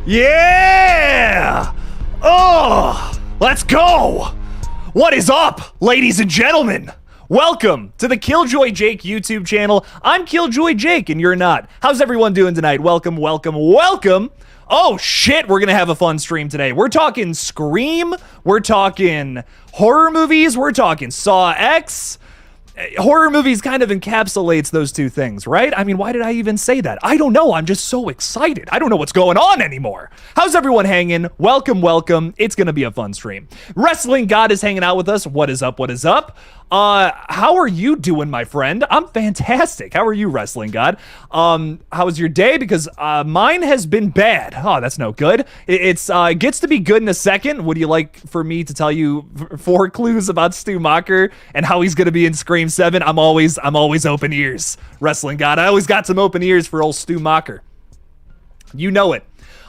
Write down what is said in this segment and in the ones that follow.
Yeah! Oh, let's go! What is up, ladies and gentlemen? Welcome to the KillJoy Jake YouTube channel. I'm KillJoy Jake, and you're not. How's everyone doing tonight? Welcome, welcome, welcome. Oh shit, we're gonna have a fun stream today. We're talking Scream, we're talking horror movies, we're talking Saw X. Horror movies kind of encapsulates those two things, right? I mean, why did I even say that? I don't know. I'm just so excited. I don't know what's going on anymore. How's everyone hanging? Welcome, welcome. It's going to be a fun stream. Wrestling God is hanging out with us. What is up? What is up? How are you doing, my friend? I'm fantastic. How are you, Wrestling God? How was your day? Because mine has been bad. Oh, that's no good. It gets to be good in a second. Would you like for me to tell you 4 clues about Stu Macher and how he's going to be in Scream 7? I'm always open ears, Wrestling God. I always got some open ears for old Stu Macher. You know it.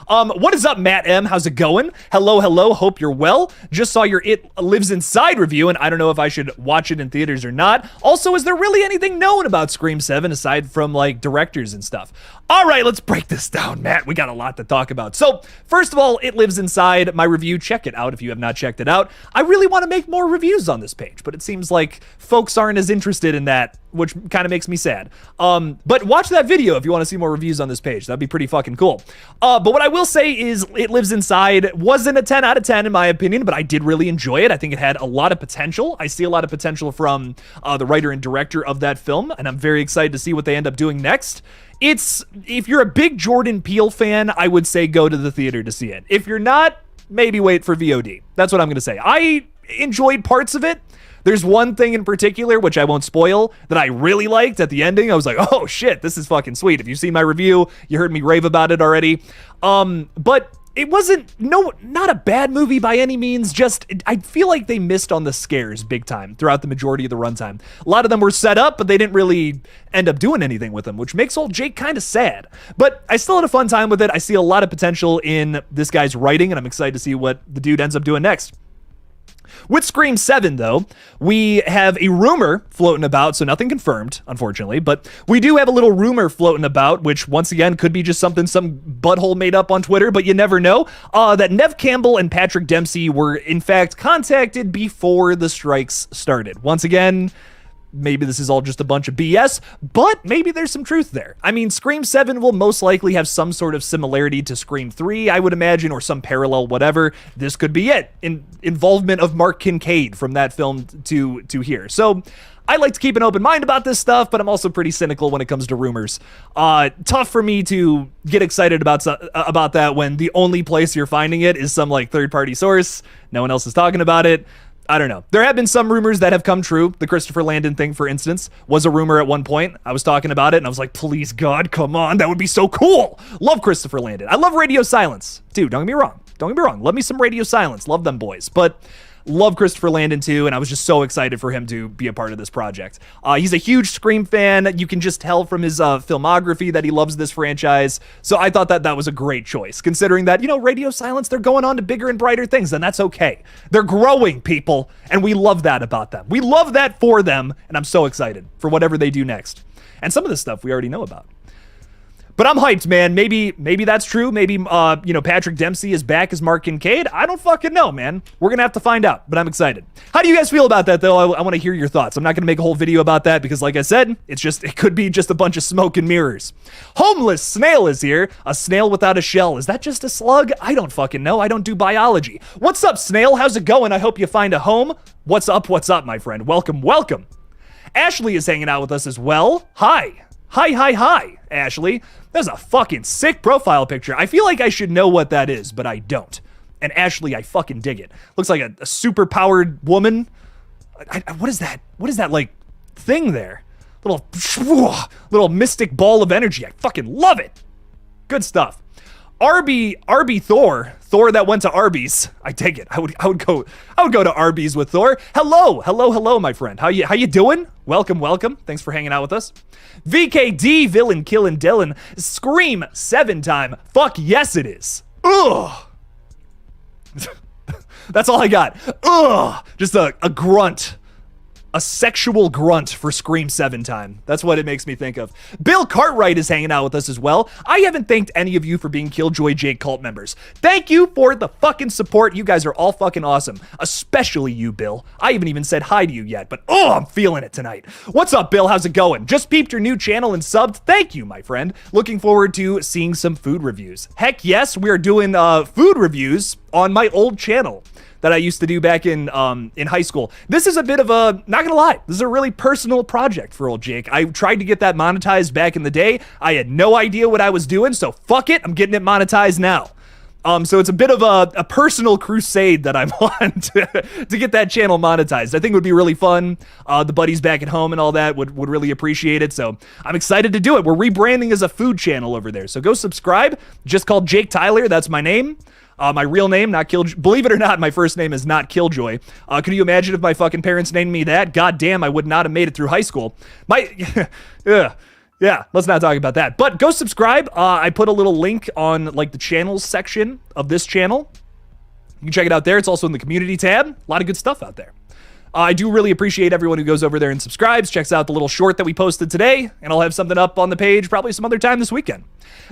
What is up, Matt M? How's it going? Hello, hello. Hope you're well. Just saw your It Lives Inside review, and I don't know if I should watch it in theaters or not. Also, is there really anything known about Scream 7 aside from, like, directors and stuff? All right, let's break this down, Matt. We got a lot to talk about. So, first of all, It Lives Inside, my review. Check it out if you have not checked it out. I really want to make more reviews on this page, but it seems like folks aren't as interested in that, which kind of makes me sad. But watch that video if you want to see more reviews on this page. That'd be pretty fucking cool. But what I will say is It Lives Inside wasn't a 10 out of 10 in my opinion, but I did really enjoy it. I think it had a lot of potential. I see a lot of potential from the writer and director of that film, and I'm very excited to see what they end up doing next. If you're a big Jordan Peele fan, I would say go to the theater to see it. If you're not, maybe wait for VOD. That's what I'm going to say. I enjoyed parts of it. There's one thing in particular, which I won't spoil, that I really liked at the ending. I was like, oh shit, this is fucking sweet. If you've seen my review, you heard me rave about it already. But it wasn't, not a bad movie by any means, just, I feel like they missed on the scares big time throughout the majority of the runtime. A lot of them were set up, but they didn't really end up doing anything with them, which makes old Jake kind of sad. But I still had a fun time with it. I see a lot of potential in this guy's writing, and I'm excited to see what the dude ends up doing next. With Scream 7, though, we have a rumor floating about, so nothing confirmed, unfortunately, but we do have a little rumor floating about, which, once again, could be just something some butthole made up on Twitter, but you never know, that Neve Campbell and Patrick Dempsey were, in fact, contacted before the strikes started. Once again, maybe this is all just a bunch of BS, but maybe there's some truth there. I mean, Scream 7 will most likely have some sort of similarity to Scream 3, I would imagine, or some parallel, whatever. This could be it. Involvement of Mark Kincaid from that film to here. So I like to keep an open mind about this stuff, but I'm also pretty cynical when it comes to rumors. Tough for me to get excited about that when the only place you're finding it is some like third-party source. No one else is talking about it. I don't know. There have been some rumors that have come true. The Christopher Landon thing, for instance, was a rumor at one point. I was talking about it, and I was like, please, God, come on. That would be so cool. Love Christopher Landon. I love Radio Silence. Dude, don't get me wrong. Don't get me wrong. Love me some Radio Silence. Love them boys. But love Christopher Landon, too, and I was just so excited for him to be a part of this project. He's a huge Scream fan. You can just tell from his filmography that he loves this franchise. So I thought that was a great choice, considering that, Radio Silence, they're going on to bigger and brighter things, and that's okay. They're growing, people, and we love that about them. We love that for them, and I'm so excited for whatever they do next. And some of this stuff we already know about. But I'm hyped, man. Maybe that's true. Maybe, Patrick Dempsey is back as Mark Kincaid. I don't fucking know, man. We're going to have to find out, but I'm excited. How do you guys feel about that, though? I want to hear your thoughts. I'm not going to make a whole video about that because, like I said, it could be just a bunch of smoke and mirrors. Homeless Snail is here. A snail without a shell. Is that just a slug? I don't fucking know. I don't do biology. What's up, Snail? How's it going? I hope you find a home. What's up, my friend? Welcome, welcome. Ashley is hanging out with us as well. Hi, Ashley. That's a fucking sick profile picture. I feel like I should know what that is, but I don't. And Ashley, I fucking dig it. Looks like a super powered woman. What is that? What is that, like, thing there? Little mystic ball of energy. I fucking love it. Good stuff. Arby Thor that went to Arby's. I take it. I would go to Arby's with Thor. Hello, my friend. How you doing? Welcome. Thanks for hanging out with us. VKD, villain killing Dylan. Scream 7 time. Fuck yes it is. Ugh. That's all I got. Ugh. Just a grunt a sexual grunt for Scream 7 time. That's what it makes me think of. Bill Cartwright is hanging out with us as well. I haven't thanked any of you for being KillJoy Jake cult members. Thank you for the fucking support. You guys are all fucking awesome. Especially you, Bill. I haven't even said hi to you yet, but oh, I'm feeling it tonight. What's up, Bill? How's it going? Just peeped your new channel and subbed. Thank you, my friend. Looking forward to seeing some food reviews. Heck yes, we are doing food reviews on my old channel that I used to do back in high school. This is a bit of a, not gonna lie, this is a really personal project for old Jake. I tried to get that monetized back in the day. I had no idea what I was doing, so fuck it, I'm getting it monetized now. So it's a bit of a personal crusade that I'm on to get that channel monetized. I think it would be really fun. The buddies back at home and all that would really appreciate it. So I'm excited to do it. We're rebranding as a food channel over there. So go subscribe. Just called Jake Tyler. That's my name. My real name, not KillJoy. Believe it or not, my first name is not KillJoy. Can you imagine if my fucking parents named me that? God damn, I would not have made it through high school. Yeah, let's not talk about that. But go subscribe. I put a little link on like the channels section of this channel. You can check it out there. It's also in the community tab. A lot of good stuff out there. I do really appreciate everyone who goes over there and subscribes, checks out the little short that we posted today, and I'll have something up on the page probably some other time this weekend.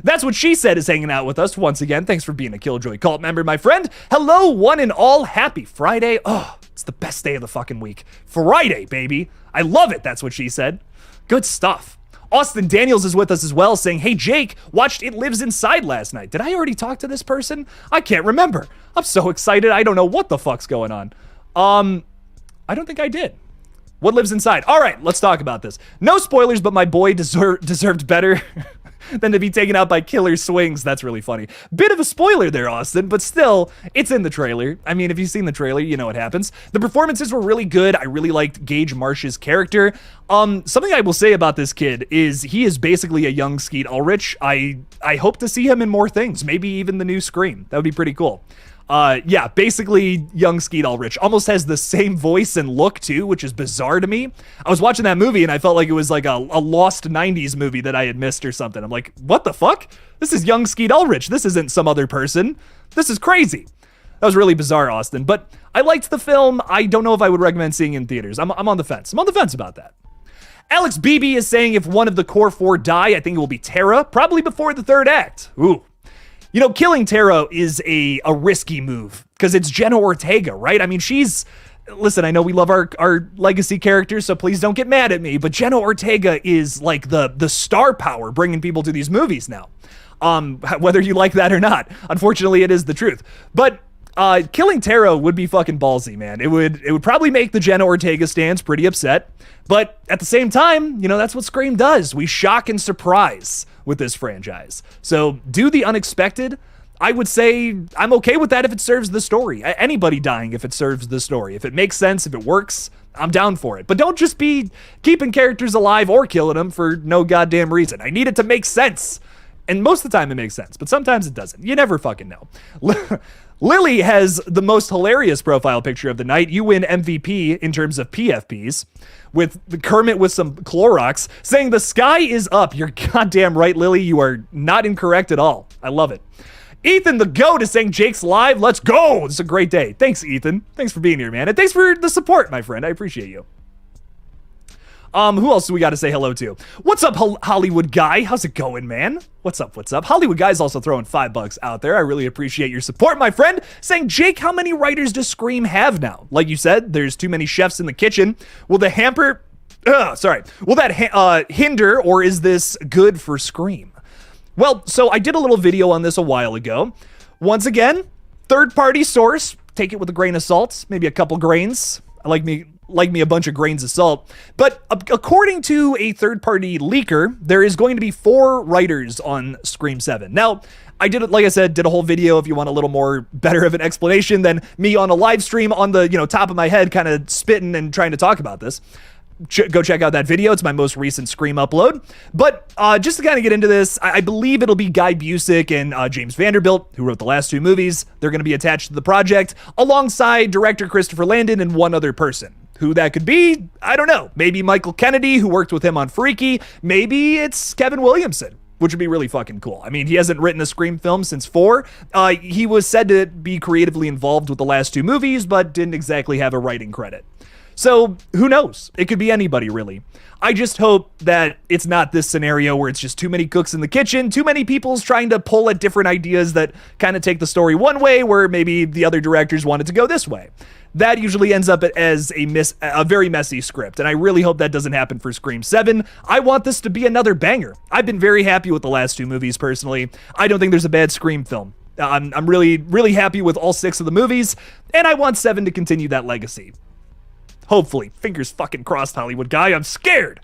That's What She Said is hanging out with us once again. Thanks for being a KillJoy cult member, my friend. Hello, one and all. Happy Friday. Oh, it's the best day of the fucking week. Friday, baby. I love it. That's What She Said. Good stuff. Austin Daniels is with us as well, saying, hey, Jake, watched It Lives Inside last night. Did I already talk to this person? I can't remember. I'm so excited. I don't know what the fuck's going on. I don't think I did. What lives inside? All right, let's talk about this. No spoilers, but my boy deserved better than to be taken out by killer swings. That's really funny. Bit of a spoiler there, Austin, but still, it's in the trailer. I mean, if you've seen the trailer, you know what happens. The performances were really good. I really liked Gage Marsh's character. Something I will say about this kid is he is basically a young Skeet Ulrich. I hope to see him in more things, maybe even the new Scream. That would be pretty cool. Yeah, basically young Skeet Ulrich almost has the same voice and look too, which is bizarre to me. I was watching that movie and I felt like it was like a lost 90s movie that I had missed or something. I'm like, what the fuck? This is young Skeet Ulrich. This isn't some other person. This is crazy. That was really bizarre, Austin, but I liked the film. I don't know if I would recommend seeing it in theaters. I'm on the fence. I'm on the fence about that. Alex Beebe is saying if one of the core four die, I think it will be Tara, probably before the third act. Ooh. You know, killing Tara is a risky move because it's Jenna Ortega, right? I mean, listen, I know we love our legacy characters, so please don't get mad at me, but Jenna Ortega is like the star power bringing people to these movies now. Whether you like that or not. Unfortunately, it is the truth. But killing Tara would be fucking ballsy, man. It would probably make the Jenna Ortega stands pretty upset. But at the same time, you know, that's what Scream does. We shock and surprise with this franchise. So do the unexpected. I would say I'm okay with that if it serves the story. Anybody dying if it serves the story. If it makes sense, if it works, I'm down for it. But don't just be keeping characters alive or killing them for no goddamn reason. I need it to make sense. And most of the time it makes sense, but sometimes it doesn't. You never fucking know. Lily has the most hilarious profile picture of the night. You win MVP in terms of PFPs with the Kermit with some Clorox saying the sky is up. You're goddamn right, Lily. You are not incorrect at all. I love it. Ethan the GOAT is saying Jake's live. Let's go. It's a great day. Thanks, Ethan. Thanks for being here, man. And thanks for the support, my friend. I appreciate you. Who else do we got to say hello to? What's up, Hollywood Guy? How's it going, man? What's up? What's up? Hollywood Guy's also throwing $5 out there. I really appreciate your support, my friend. Saying, Jake, how many writers does Scream have now? Like you said, there's too many chefs in the kitchen. Will the Will that hinder, or is this good for Scream? Well, so I did a little video on this a while ago. Once again, third-party source. Take it with a grain of salt, maybe a couple grains. I like me a bunch of grains of salt. But according to a third-party leaker, there is going to be 4 writers on Scream 7. Now, I did, like I said, did a whole video if you want a little more better of an explanation than me on a live stream on the, top of my head kind of spitting and trying to talk about this. Go check out that video. It's my most recent Scream upload. But just to kind of get into this, I believe it'll be Guy Busick and James Vanderbilt, who wrote the last 2 movies. They're going to be attached to the project alongside director Christopher Landon and one other person. Who that could be, I don't know. Maybe Michael Kennedy, who worked with him on Freaky. Maybe it's Kevin Williamson, which would be really fucking cool. I mean, he hasn't written a Scream film since 4. He was said to be creatively involved with the last 2 movies, but didn't exactly have a writing credit. So who knows? It could be anybody, really. I just hope that it's not this scenario where it's just too many cooks in the kitchen, too many people's trying to pull at different ideas that kind of take the story one way where maybe the other directors wanted to go this way. That usually ends up as a very messy script, and I really hope that doesn't happen for Scream 7. I want this to be another banger. I've been very happy with the last 2 movies, personally. I don't think there's a bad Scream film. I'm really, really happy with all 6 of the movies, and I want 7 to continue that legacy. Hopefully. Fingers fucking crossed, Hollywood guy. I'm scared.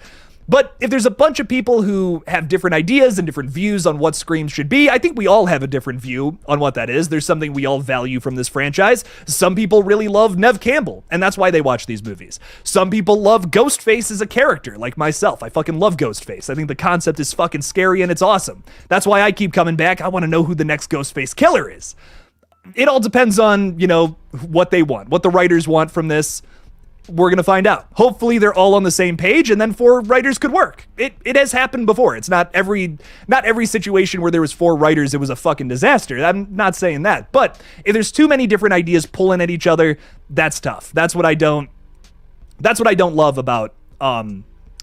But if there's a bunch of people who have different ideas and different views on what Scream should be, I think we all have a different view on what that is. There's something we all value from this franchise. Some people really love Neve Campbell, and that's why they watch these movies. Some people love Ghostface as a character, like myself. I fucking love Ghostface. I think the concept is fucking scary and it's awesome. That's why I keep coming back. I want to know who the next Ghostface killer is. It all depends on, what they want, what the writers want from this. We're going to find out. Hopefully they're all on the same page, and then 4 writers could work. It has happened before. It's not every situation where there was 4 writers, it was a fucking disaster. I'm not saying that. But if there's too many different ideas pulling at each other, that's tough. That's what I don't love about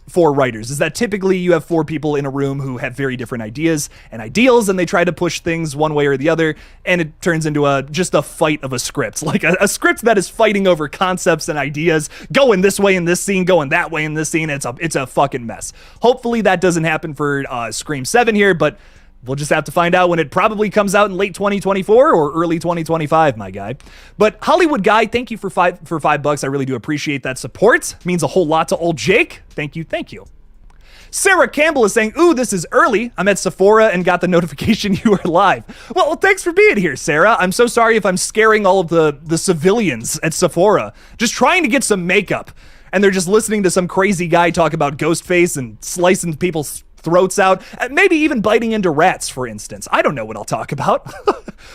4 writers, is that typically you have 4 people in a room who have very different ideas and ideals, and they try to push things one way or the other, and it turns into just a fight of a script, like a script that is fighting over concepts and ideas, going this way in this scene, going that way in this scene. It's a fucking mess. Hopefully that doesn't happen for Scream 7 here, but we'll just have to find out when it probably comes out in late 2024 or early 2025, my guy. But Hollywood guy, thank you for $5. I really do appreciate that support. It means a whole lot to old Jake. Thank you. Sarah Campbell is saying, ooh, this is early. I'm at Sephora and got the notification you are live. Well, thanks for being here, Sarah. I'm so sorry if I'm scaring all of the civilians at Sephora, just trying to get some makeup, and they're just listening to some crazy guy talk about Ghostface and slicing people's throats out, maybe even biting into rats, for instance. I don't know what I'll talk about.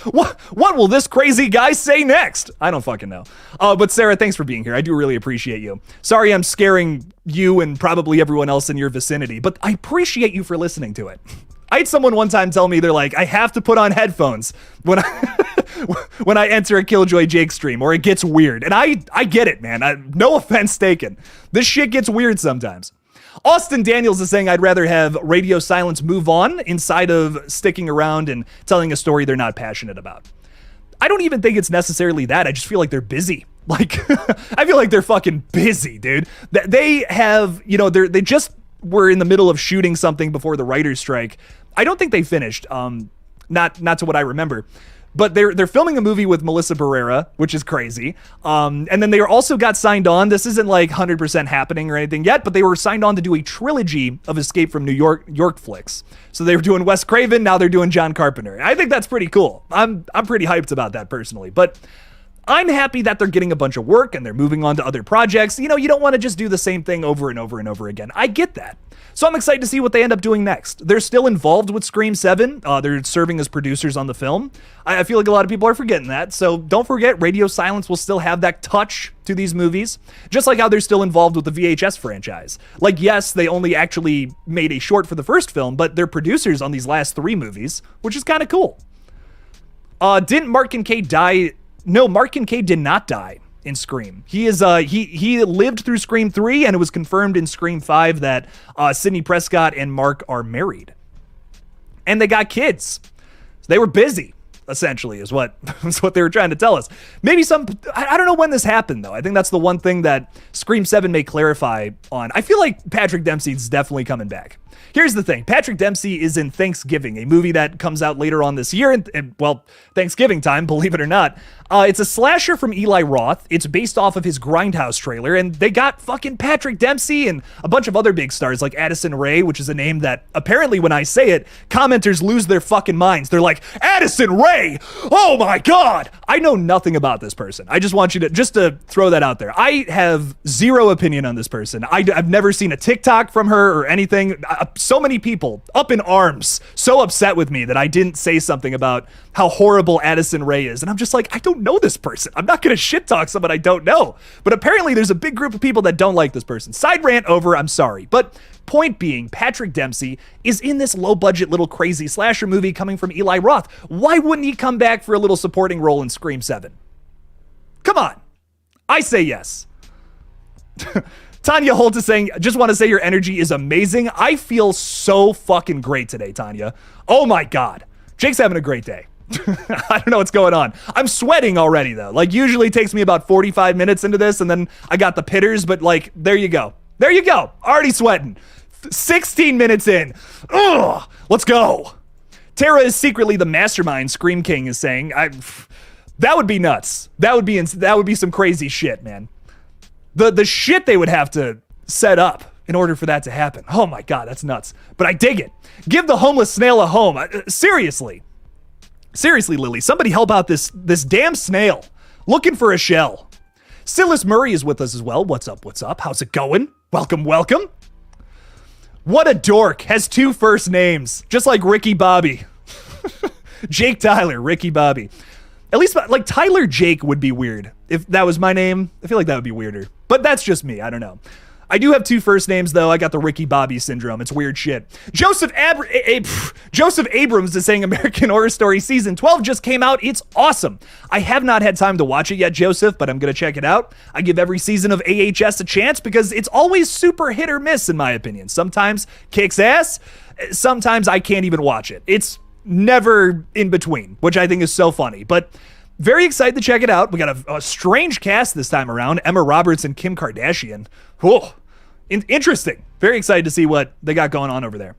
What will this crazy guy say next? I don't fucking know. But Sarah, thanks for being here. I do really appreciate you. Sorry I'm scaring you and probably everyone else in your vicinity, but I appreciate you for listening to it. I had someone one time tell me, they're like, I have to put on headphones when I enter a KillJoy Jake stream, or it gets weird. And I get it, man. No offense taken. This shit gets weird sometimes. Austin Daniels is saying, I'd rather have radio silence move on inside of sticking around and telling a story they're not passionate about. I don't even think it's necessarily that. I just feel like they're busy. Like, I feel like they're fucking busy, dude. They have, they just were in the middle of shooting something before the writer's strike. I don't think they finished, not to what I remember. But they're filming a movie with Melissa Barrera, which is crazy. And then they also got signed on. This isn't like 100% happening or anything yet, but they were signed on to do a trilogy of Escape from New York flicks. So they were doing Wes Craven, now they're doing John Carpenter. I think that's pretty cool. I'm pretty hyped about that personally. But I'm happy that they're getting a bunch of work and they're moving on to other projects. You don't want to just do the same thing over and over and over again. I get that. So I'm excited to see what they end up doing next. They're still involved with Scream 7. They're serving as producers on the film. I feel like a lot of people are forgetting that. So don't forget, radio silence will still have that touch to these movies, just like how they're still involved with the VHS franchise. Like, yes, they only actually made a short for the first film, but they're producers on these last 3 movies, which is kind of cool. Didn't Mark Kincaid die? No, Mark Kincaid did not die in Scream. He is he lived through Scream 3, and it was confirmed in Scream 5 that Sidney Prescott and Mark are married. And they got kids. So they were busy, essentially, is what they were trying to tell us. Maybe I don't know when this happened, though. I think that's the one thing that Scream 7 may clarify on. I feel like Patrick Dempsey's definitely coming back. Here's the thing. Patrick Dempsey is in Thanksgiving, a movie that comes out later on this year. And Thanksgiving time, believe it or not. It's a slasher from Eli Roth. It's based off of his Grindhouse trailer. And they got fucking Patrick Dempsey and a bunch of other big stars like Addison Rae, which is a name that apparently when I say it, commenters lose their fucking minds. They're like, Addison Rae! Oh my God! I know nothing about this person. I just want you to throw that out there. I have zero opinion on this person. I've never seen a TikTok from her or anything. So many people up in arms, so upset with me that I didn't say something about how horrible Addison Rae is. And I'm just like, I don't know this person. I'm not going to shit talk someone I don't know. But apparently there's a big group of people that don't like this person. Side rant over, I'm sorry. But point being, Patrick Dempsey is in this low budget little crazy slasher movie coming from Eli Roth. Why wouldn't he come back for a little supporting role in Scream 7? Come on. I say yes. Tanya Holt is saying, just want to say your energy is amazing. I feel so fucking great today, Tanya. Oh my God. Jake's having a great day. I don't know what's going on. I'm sweating already though. Like usually it takes me about 45 minutes into this and then I got the pitters, but like, there you go. There you go. Already sweating. 16 minutes in. Ugh, let's go. Tara is secretly the mastermind, Scream King is saying. That would be nuts. That would be some crazy shit, man. The shit they would have to set up in order for that to happen. Oh my God, that's nuts. But I dig it. Give the homeless snail a home. Seriously. Seriously, Lily, somebody help out this damn snail. Looking for a shell. Silas Murray is with us as well. What's up? What's up? How's it going? Welcome, welcome. What a dork. Has 2 first names. Just like Ricky Bobby. Jake Tyler, Ricky Bobby. At least, like, Tyler Jake would be weird. If that was my name, I feel like that would be weirder. But that's just me. I don't know. I do have 2 first names, though. I got the Ricky Bobby syndrome. It's weird shit. Joseph Abrams is saying American Horror Story Season 12 just came out. It's awesome. I have not had time to watch it yet, Joseph, but I'm going to check it out. I give every season of AHS a chance because it's always super hit or miss, in my opinion. Sometimes kicks ass. Sometimes I can't even watch it. It's never in between, which I think is so funny. But very excited to check it out. We got a strange cast this time around. Emma Roberts and Kim Kardashian. Whoa. Interesting. Very excited to see what they got going on over there.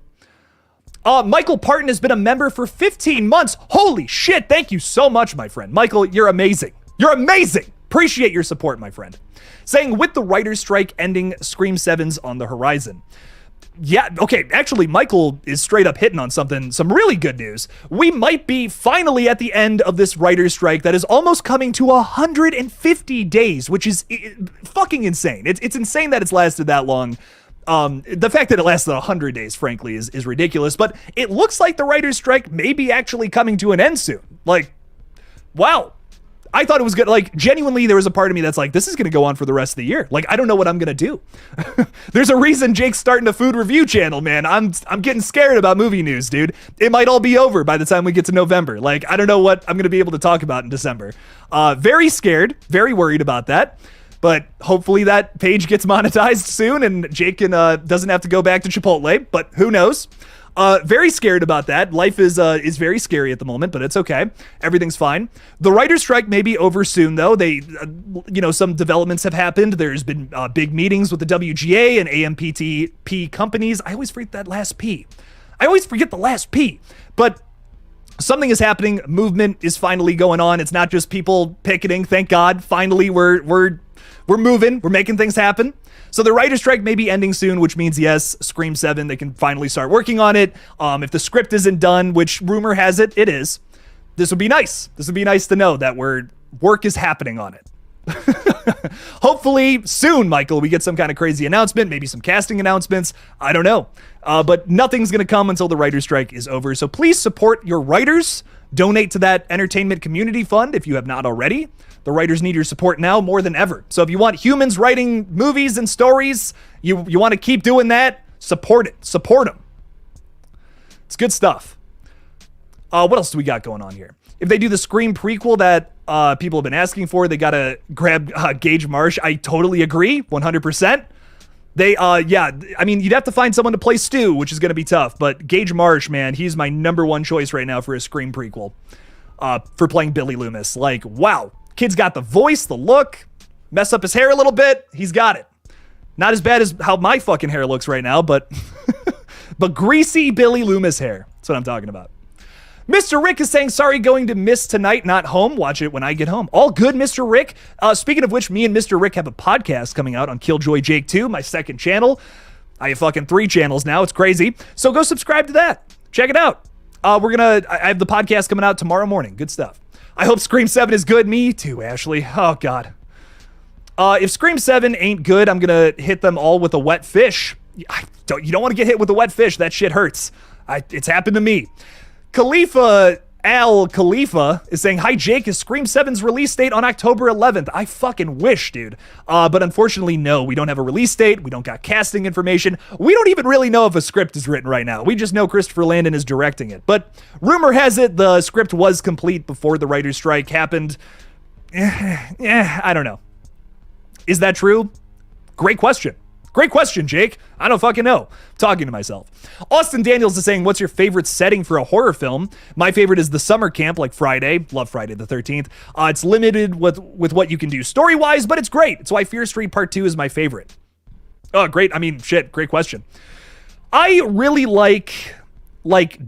Michael Parton has been a member for 15 months. Holy shit. Thank you so much, my friend. Michael, you're amazing. You're amazing. Appreciate your support, my friend. Saying with the writer's strike ending, Scream 7's on the horizon. Yeah, okay, actually, Michael is straight up hitting on some really good news. We might be finally at the end of this writer's strike that is almost coming to 150 days, which is fucking insane. It's insane that it's lasted that long. The fact that it lasted 100 days, frankly, is ridiculous, but it looks like the writer's strike may be actually coming to an end soon. Like, wow. I thought it was good. Like, genuinely, there was a part of me that's like, this is going to go on for the rest of the year. Like, I don't know what I'm going to do. There's a reason Jake's starting a food review channel, man. I'm getting scared about movie news, dude. It might all be over by the time we get to November. Like, I don't know what I'm going to be able to talk about in December. Very scared, very worried about that. But hopefully that page gets monetized soon and Jake doesn't have to go back to Chipotle, but who knows? Very scared about that. Life is very scary at the moment, but it's okay. Everything's fine. The writer's strike may be over soon, though. They, some developments have happened. There's been big meetings with the WGA and AMPTP companies. I always forget that last P. I always forget the last P. But something is happening. Movement is finally going on. It's not just people picketing. Thank God. Finally, we're moving. We're making things happen. So the writer's strike may be ending soon, which means, yes, Scream 7, they can finally start working on it. If the script isn't done, which rumor has it, it is, this would be nice. This would be nice to know that work is happening on it. Hopefully soon, Michael, we get some kind of crazy announcement, maybe some casting announcements. I don't know. But nothing's going to come until the writer's strike is over. So please support your writers. Donate to that entertainment community fund if you have not already. The writers need your support now more than ever. So if you want humans writing movies and stories, you want to keep doing that, support it. Support them. It's good stuff. What else do we got going on here? If they do the Scream prequel that people have been asking for, they got to grab Gage Marsh. I totally agree, 100%. You'd have to find someone to play Stu, which is going to be tough. But Gage Marsh, man, he's my number one choice right now for a Scream prequel for playing Billy Loomis. Like, wow. Kid's got the voice, the look, mess up his hair a little bit. He's got it. Not as bad as how my fucking hair looks right now, but greasy Billy Loomis hair. That's what I'm talking about. Mr. Rick is saying, sorry, going to miss tonight, not home. Watch it when I get home. All good, Mr. Rick. Speaking of which, me and Mr. Rick have a podcast coming out on KillJoy Jake 2, my second channel. I have fucking 3 channels now. It's crazy. So go subscribe to that. Check it out. I have the podcast coming out tomorrow morning. Good stuff. I hope Scream 7 is good. Me too, Ashley. Oh, God. If Scream 7 ain't good, I'm going to hit them all with a wet fish. You don't want to get hit with a wet fish. That shit hurts. It's happened to me. Khalifa is saying, hi, Jake, is Scream 7's release date on October 11th? I fucking wish, dude. But unfortunately, no, we don't have a release date. We don't got casting information. We don't even really know if a script is written right now. We just know Christopher Landon is directing it. But rumor has it the script was complete before the writer's strike happened. I don't know. Is that true? Great question. Great question, Jake. I don't fucking know. I'm talking to myself. Austin Daniels is saying, what's your favorite setting for a horror film? My favorite is the summer camp, like Friday. Love Friday the 13th. It's limited with what you can do story-wise, but it's great. It's why Fear Street Part 2 is my favorite. Oh, great. I mean, shit. Great question. I really like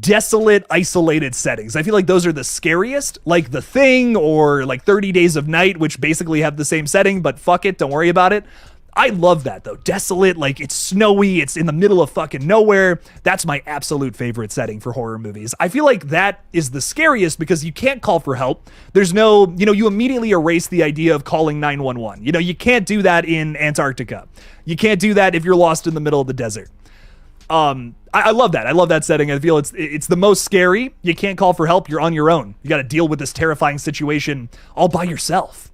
desolate, isolated settings. I feel like those are the scariest, like The Thing or like 30 Days of Night, which basically have the same setting, but fuck it. Don't worry about it. I love that though. Desolate, like it's snowy, it's in the middle of fucking nowhere. That's my absolute favorite setting for horror movies. I feel like that is the scariest because you can't call for help. There's no, you immediately erase the idea of calling 911. You can't do that in Antarctica. You can't do that if you're lost in the middle of the desert. I love that. I love that setting. I feel it's the most scary. You can't call for help. You're on your own. You got to deal with this terrifying situation all by yourself.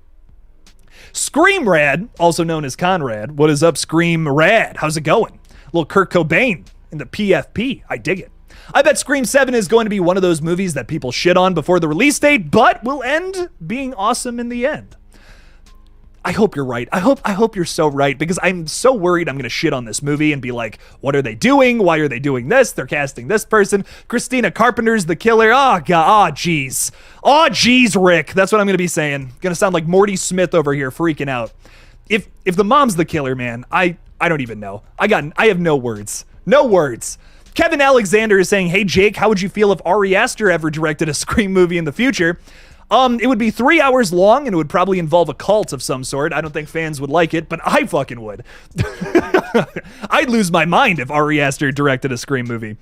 Scream Rad, also known as Conrad. What is up, Scream Rad? How's it going? Little Kurt Cobain in the PFP. I dig it. I bet Scream 7 is going to be one of those movies that people shit on before the release date, but will end being awesome in the end. I hope you're right. I hope you're so right, because I'm so worried I'm going to shit on this movie and be like, what are they doing? Why are they doing this? They're casting this person. Christina Carpenter's the killer. Oh, God. Oh, jeez. Oh, jeez, Rick. That's what I'm going to be saying. Going to sound like Morty Smith over here freaking out. If the mom's the killer, man, I don't even know. I have no words. No words. Kevin Alexander is saying, hey, Jake, how would you feel if Ari Aster ever directed a Scream movie in the future? It would be 3 hours long, and it would probably involve a cult of some sort. I don't think fans would like it, but I fucking would. I'd lose my mind if Ari Aster directed a Scream movie.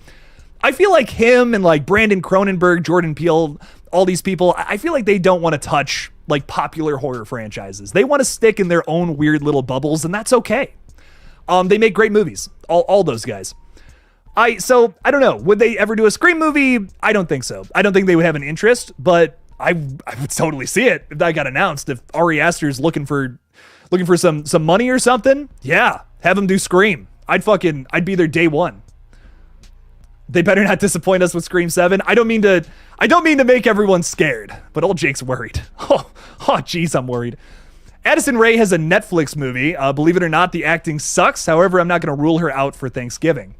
I feel like him and like Brandon Cronenberg, Jordan Peele, all these people, I feel like they don't want to touch like popular horror franchises. They want to stick in their own weird little bubbles, and that's okay. They make great movies, all those guys. So I don't know. Would they ever do a Scream movie? I don't think so. I don't think they would have an interest, but I would totally see it if that got announced. If Ari Aster's looking for some money or something, yeah, have him do Scream. I'd be there day one. They better not disappoint us with Scream 7. I don't mean to make everyone scared, but old Jake's worried. Oh, geez, I'm worried. Addison Rae has a Netflix movie. Believe it or not, the acting sucks. However, I'm not going to rule her out for Thanksgiving.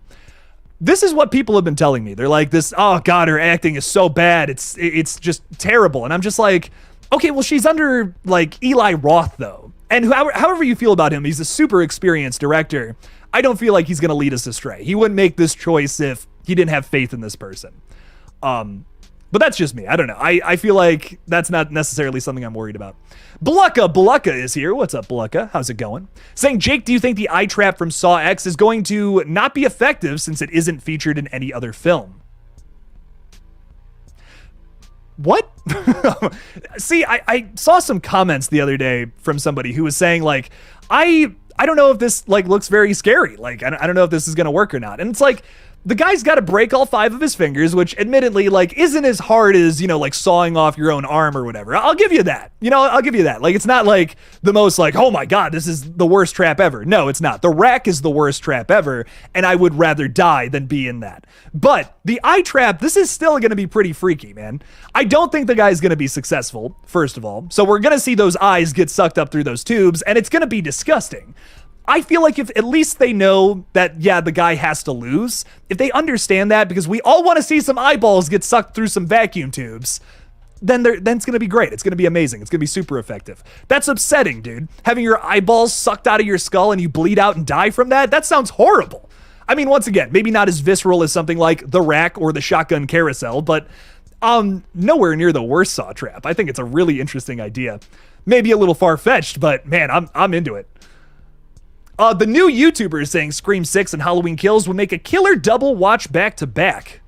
This is what people have been telling me. They're like, oh God, her acting is so bad. It's just terrible. And I'm just like, okay, well, she's under like Eli Roth though. And however you feel about him, he's a super experienced director. I don't feel like he's going to lead us astray. He wouldn't make this choice if he didn't have faith in this person. But that's just me. I don't know. I feel like that's not necessarily something I'm worried about. Blucka is here. What's up, Blucka? How's it going? Saying, Jake, do you think the eye trap from Saw X is going to not be effective since it isn't featured in any other film? What? See, I saw some comments the other day from somebody who was saying, like, I don't know if this, like, looks very scary. Like, I don't know if this is going to work or not. And it's like, the guy's got to break all 5 of his fingers, which admittedly, like, isn't as hard as, like sawing off your own arm or whatever. I'll give you that. I'll give you that. Like, it's not like the most like, oh my God, this is the worst trap ever. No, it's not. The rack is the worst trap ever, and I would rather die than be in that. But the eye trap, this is still going to be pretty freaky, man. I don't think the guy's going to be successful, first of all. So we're going to see those eyes get sucked up through those tubes, and it's going to be disgusting. I feel like if at least they know that, yeah, the guy has to lose, if they understand that, because we all want to see some eyeballs get sucked through some vacuum tubes, then it's going to be great. It's going to be amazing. It's going to be super effective. That's upsetting, dude. Having your eyeballs sucked out of your skull and you bleed out and die from that sounds horrible. I mean, once again, maybe not as visceral as something like the rack or the shotgun carousel, but nowhere near the worst Saw trap. I think it's a really interesting idea. Maybe a little far-fetched, but man, I'm into it. The new YouTuber is saying Scream 6 and Halloween Kills would make a killer double watch back to back.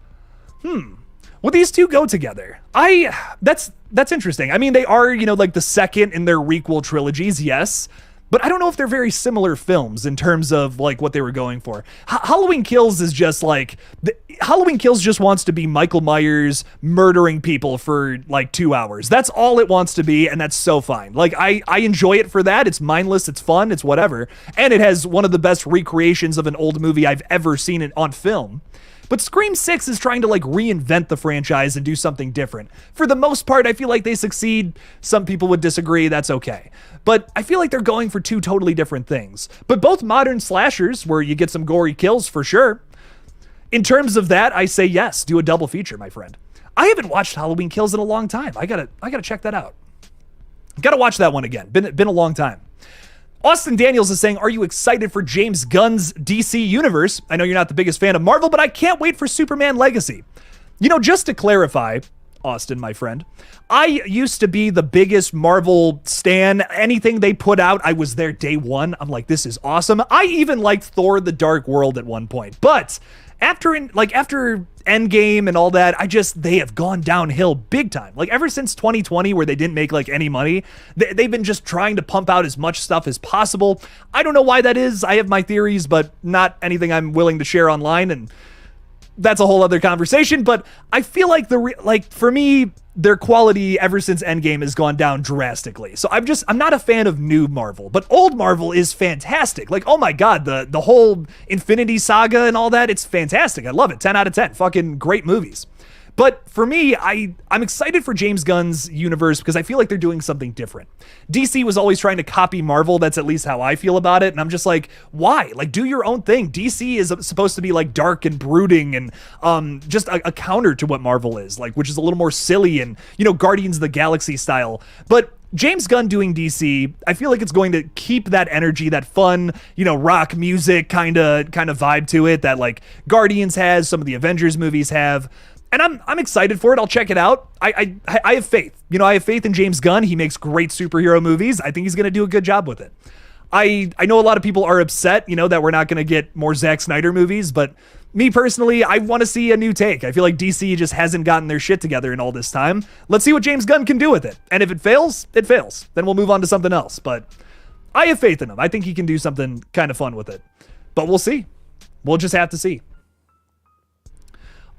Will these two go together? That's interesting. I mean, they are, like the second in their requel trilogies, yes. But I don't know if they're very similar films in terms of like what they were going for. Halloween Kills is just like, Halloween Kills just wants to be Michael Myers murdering people for like 2 hours. That's all it wants to be, and that's so fine. Like I enjoy it for that. It's mindless, it's fun, it's whatever. And it has one of the best recreations of an old movie I've ever seen it on film. But Scream 6 is trying to like reinvent the franchise and do something different. For the most part, I feel like they succeed. Some people would disagree. That's okay. But I feel like they're going for two totally different things. But both modern slashers where you get some gory kills for sure. In terms of that, I say yes, do a double feature, my friend. I haven't watched Halloween Kills in a long time. I gotta check that out. Gotta watch that one again. Been a long time. Austin Daniels is saying, are you excited for James Gunn's DC universe? I know you're not the biggest fan of Marvel, but I can't wait for Superman Legacy. You know, just to clarify, Austin, my friend, I used to be the biggest Marvel stan. Anything they put out, I was there day one. I'm like, this is awesome. I even liked Thor: The Dark World at one point. But after Endgame and all that, they have gone downhill big time. Like ever since 2020, where they didn't make like any money, they've been just trying to pump out as much stuff as possible. I don't know why that is. I have my theories, but not anything I'm willing to share online, and that's a whole other conversation. But I feel like for me, their quality ever since Endgame has gone down drastically. So I'm not a fan of new Marvel, but old Marvel is fantastic. Like, oh my God, the whole Infinity Saga and all that, it's fantastic. I love it. 10 out of 10. Fucking great movies. But for me, I'm excited for James Gunn's universe because I feel like they're doing something different. DC was always trying to copy Marvel. That's at least how I feel about it. And I'm just like, why? Like, do your own thing. DC is supposed to be like dark and brooding and just a counter to what Marvel is, like, which is a little more silly and, you know, Guardians of the Galaxy style. But James Gunn doing DC, I feel like it's going to keep that energy, that fun, you know, rock music kind of vibe to it that like Guardians has, some of the Avengers movies have. And I'm excited for it. I'll check it out. I have faith. You know, I have faith in James Gunn. He makes great superhero movies. I think he's going to do a good job with it. I know a lot of people are upset, you know, that we're not going to get more Zack Snyder movies, but me personally, I want to see a new take. I feel like DC just hasn't gotten their shit together in all this time. Let's see what James Gunn can do with it. And if it fails, it fails. Then we'll move on to something else. But I have faith in him. I think he can do something kind of fun with it. But we'll see. We'll just have to see.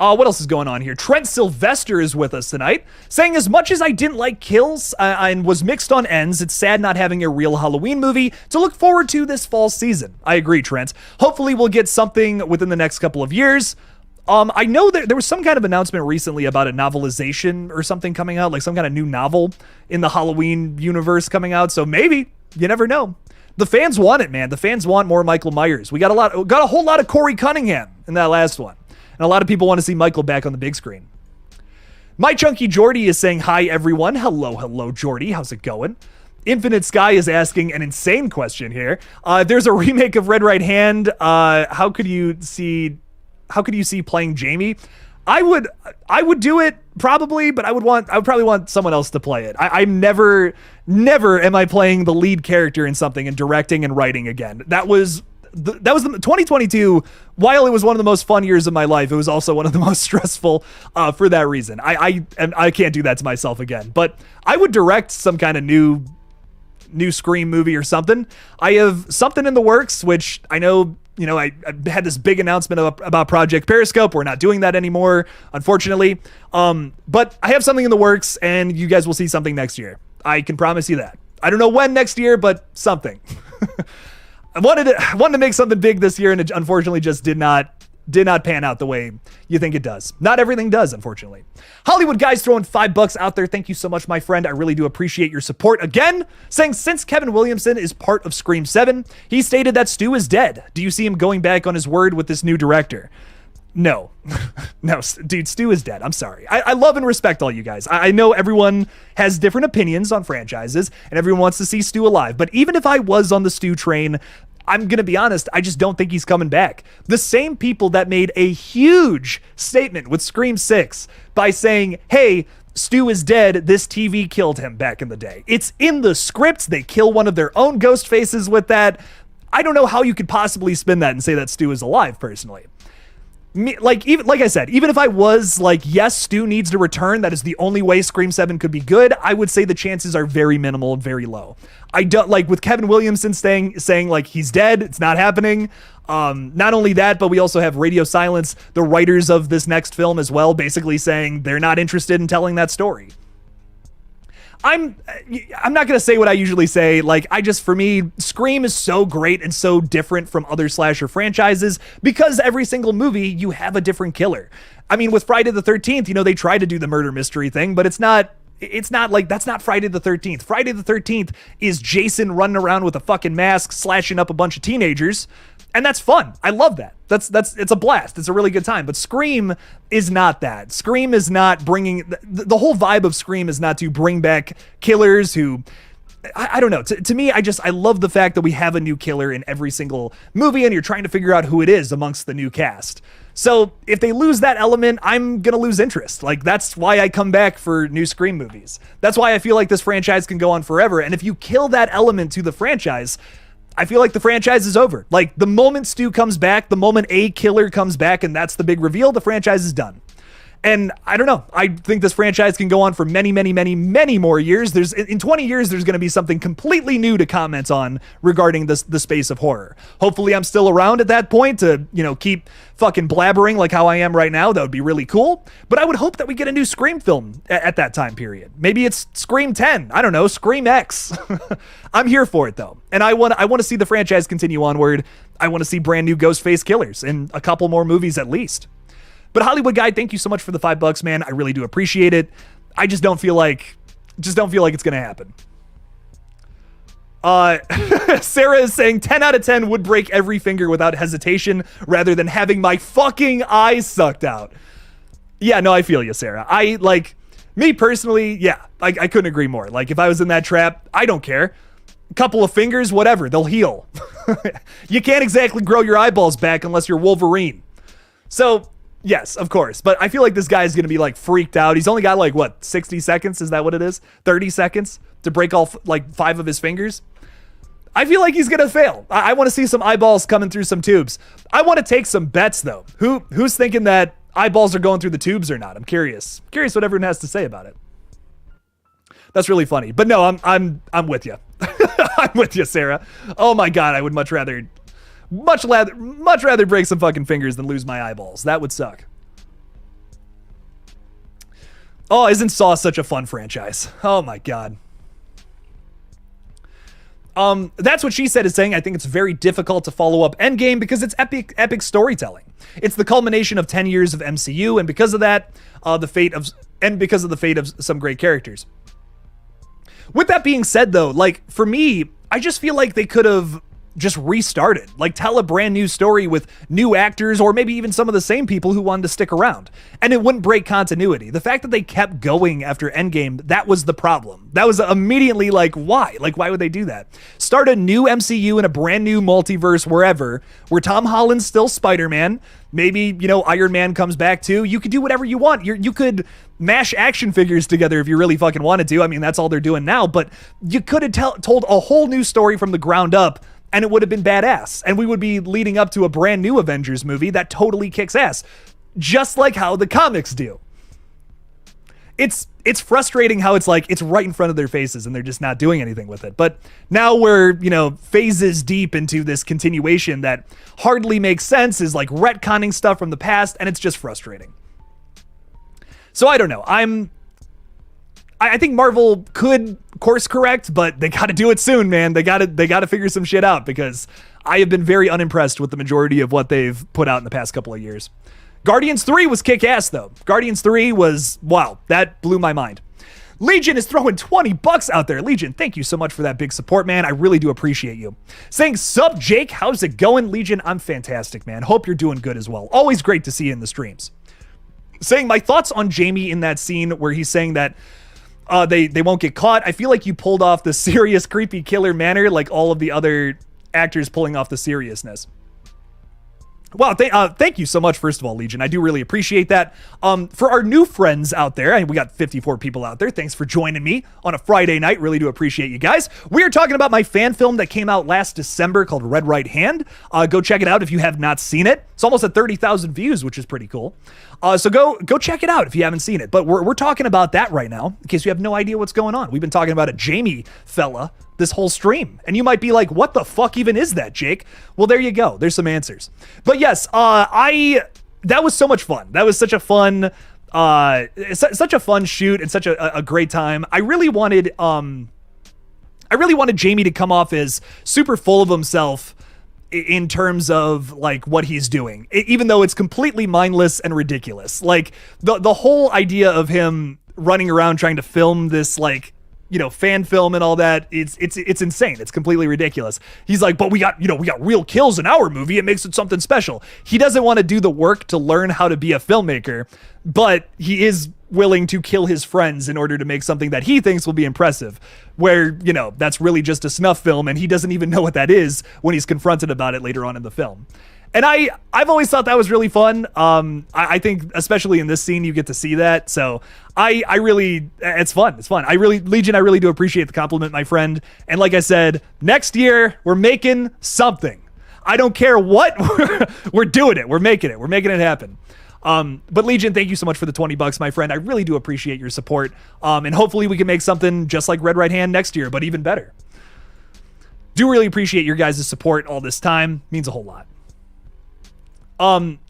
What else is going on here? Trent Sylvester is with us tonight, saying as much as I didn't like Kills and was mixed on ends, it's sad not having a real Halloween movie to look forward to this fall season. I agree, Trent. Hopefully we'll get something within the next couple of years. I know that there was some kind of announcement recently about a novelization or something coming out, like some kind of new novel in the Halloween universe coming out. So maybe, you never know. The fans want it, man. The fans want more Michael Myers. We got a whole lot of Corey Cunningham in that last one. And a lot of people want to see Michael back on the big screen. My Chunky Jordy is saying, hi, everyone. Hello, Jordy. How's it going? Infinite Sky is asking an insane question here. There's a remake of Red Right Hand. How could you see playing Jamie? I would do it probably, but I would probably want someone else to play it. I'm never am I playing the lead character in something and directing and writing again. That was the 2022. While it was one of the most fun years of my life, it was also one of the most stressful for that reason. I can't do that to myself again. But I would direct some kind of new Scream movie or something. I have something in the works, which I know, you know, I had this big announcement about Project Periscope. We're not doing that anymore, unfortunately. But I have something in the works, and you guys will see something next year. I can promise you that. I don't know when next year, but something. I wanted to make something big this year, and it unfortunately just did not pan out the way you think it does. Not everything does, unfortunately. Hollywood Guys throwing $5 out there. Thank you so much, my friend. I really do appreciate your support. Again, saying since Kevin Williamson is part of Scream 7, he stated that Stu is dead. Do you see him going back on his word with this new director? No. No, dude, Stu is dead. I'm sorry. I love and respect all you guys. I know everyone has different opinions on franchises, and everyone wants to see Stu alive. But even if I was on the Stu train, I'm going to be honest, I just don't think he's coming back. The same people that made a huge statement with Scream 6 by saying, hey, Stu is dead, this TV killed him back in the day. It's in the scripts. They kill one of their own ghost faces with that. I don't know how you could possibly spin that and say that Stu is alive, personally. Like I said, even if I was like, yes, Stu needs to return, that is the only way Scream 7 could be good, I would say the chances are very minimal and very low. I don't like with Kevin Williamson saying like he's dead, it's not happening. Not only that, but we also have Radio Silence, the writers of this next film as well, basically saying they're not interested in telling that story. I'm not going to say what I usually say. Like, for me, Scream is so great and so different from other slasher franchises because every single movie you have a different killer. I mean, with Friday the 13th, you know, they try to do the murder mystery thing, but it's not like, that's not Friday the 13th. Friday the 13th is Jason running around with a fucking mask, slashing up a bunch of teenagers. And that's fun. I love that. It's a blast. It's a really good time. But Scream is not that. Scream is not bringing, the whole vibe of Scream is not to bring back killers who, I don't know. To me, I love the fact that we have a new killer in every single movie and you're trying to figure out who it is amongst the new cast. So if they lose that element, I'm going to lose interest. Like, that's why I come back for new Scream movies. That's why I feel like this franchise can go on forever. And if you kill that element to the franchise, I feel like the franchise is over. Like, the moment Stu comes back, the moment a killer comes back, and that's the big reveal, the franchise is done. And I don't know. I think this franchise can go on for many, many, many, many more years. In 20 years, there's going to be something completely new to comment on regarding the space of horror. Hopefully, I'm still around at that point to, you know, keep fucking blabbering like how I am right now. That would be really cool. But I would hope that we get a new Scream film at that time period. Maybe it's Scream 10. I don't know. Scream X. I'm here for it, though. And I want to see the franchise continue onward. I want to see brand new Ghostface killers in a couple more movies at least. But Hollywood Guy, thank you so much for the $5, man. I really do appreciate it. I just don't feel like it's going to happen. Sarah is saying 10 out of 10 would break every finger without hesitation rather than having my fucking eyes sucked out. Yeah, no, I feel you, Sarah. Me personally, yeah, I couldn't agree more. Like, if I was in that trap, I don't care. A couple of fingers, whatever, they'll heal. You can't exactly grow your eyeballs back unless you're Wolverine. So, yes, of course. But I feel like this guy's going to be like freaked out. He's only got like, what, 60 seconds? Is that what it is? 30 seconds to break all like 5 of his fingers? I feel like he's going to fail. I want to see some eyeballs coming through some tubes. I want to take some bets though. Who's thinking that eyeballs are going through the tubes or not? I'm curious. Curious what everyone has to say about it. That's really funny. But no, I'm with you. I'm with you, Sarah. Oh my God, I would much rather break some fucking fingers than lose my eyeballs. That would suck. Oh, isn't Saw such a fun franchise? Oh my God. That's what she said is saying, I think it's very difficult to follow up Endgame because it's epic storytelling. It's the culmination of 10 years of MCU, and because of that, because of the fate of some great characters. With that being said though, like for me, I just feel like they could have just restarted, like tell a brand new story with new actors or maybe even some of the same people who wanted to stick around, and it wouldn't break continuity. The fact that they kept going after Endgame, that was the problem. That was immediately like, why? Like, why would they do that? Start a new MCU in a brand new multiverse wherever, where Tom Holland's still Spider-Man. Maybe, you know, Iron Man comes back too. You could do whatever you want. You could mash action figures together if you really fucking wanted to. I mean, that's all they're doing now, but you could have told a whole new story from the ground up, and it would have been badass. And we would be leading up to a brand new Avengers movie that totally kicks ass. Just like how the comics do. It's frustrating how it's like, it's right in front of their faces and they're just not doing anything with it. But now we're, you know, phases deep into this continuation that hardly makes sense, is like retconning stuff from the past, and it's just frustrating. So I don't know. I think Marvel could course correct, but they got to do it soon, man. They got to figure some shit out, because I have been very unimpressed with the majority of what they've put out in the past couple of years. Guardians 3 was kick-ass, though. Guardians 3 was, wow, that blew my mind. Legion is throwing $20 out there. Legion, thank you so much for that big support, man. I really do appreciate you. Saying, sup, Jake, how's it going? Legion, I'm fantastic, man. Hope you're doing good as well. Always great to see you in the streams. Saying, my thoughts on Jamie in that scene where he's saying that they won't get caught. I feel like you pulled off the serious, creepy killer manner like all of the other actors pulling off the seriousness. Wow, thank you so much, first of all, Legion. I do really appreciate that. For our new friends out there, we got 54 people out there. Thanks for joining me on a Friday night. Really do appreciate you guys. We are talking about my fan film that came out last December called Red Right Hand. Go check it out if you have not seen it. It's almost at 30,000 views, which is pretty cool. So go check it out if you haven't seen it. But we're talking about that right now, in case you have no idea what's going on. We've been talking about a Jamie fella this whole stream, and you might be like, what the fuck even is that, Jake? Well, there you go. There's some answers. But yes, that was so much fun. That was such a fun such a fun shoot and such a great time. I really wanted Jamie to come off as super full of himself in terms of like what he's doing, even though it's completely mindless and ridiculous. Like the whole idea of him running around trying to film this, like, you know, fan film and all that, it's insane. It's completely ridiculous. He's like, but we got real kills in our movie. It makes it something special. He doesn't want to do the work to learn how to be a filmmaker, but he is willing to kill his friends in order to make something that he thinks will be impressive, where, you know, that's really just a snuff film and he doesn't even know what that is when he's confronted about it later on in the film. And I've always thought that was really fun. I think especially in this scene, you get to see that. So I really, it's fun. It's fun. Legion, I really do appreciate the compliment, my friend. And like I said, next year we're making something. I don't care what, we're doing it. We're making it. We're making it happen. But Legion, thank you so much for the $20, my friend. I really do appreciate your support. And hopefully we can make something just like Red Right Hand next year, but even better. Do really appreciate your guys' support all this time. Means a whole lot.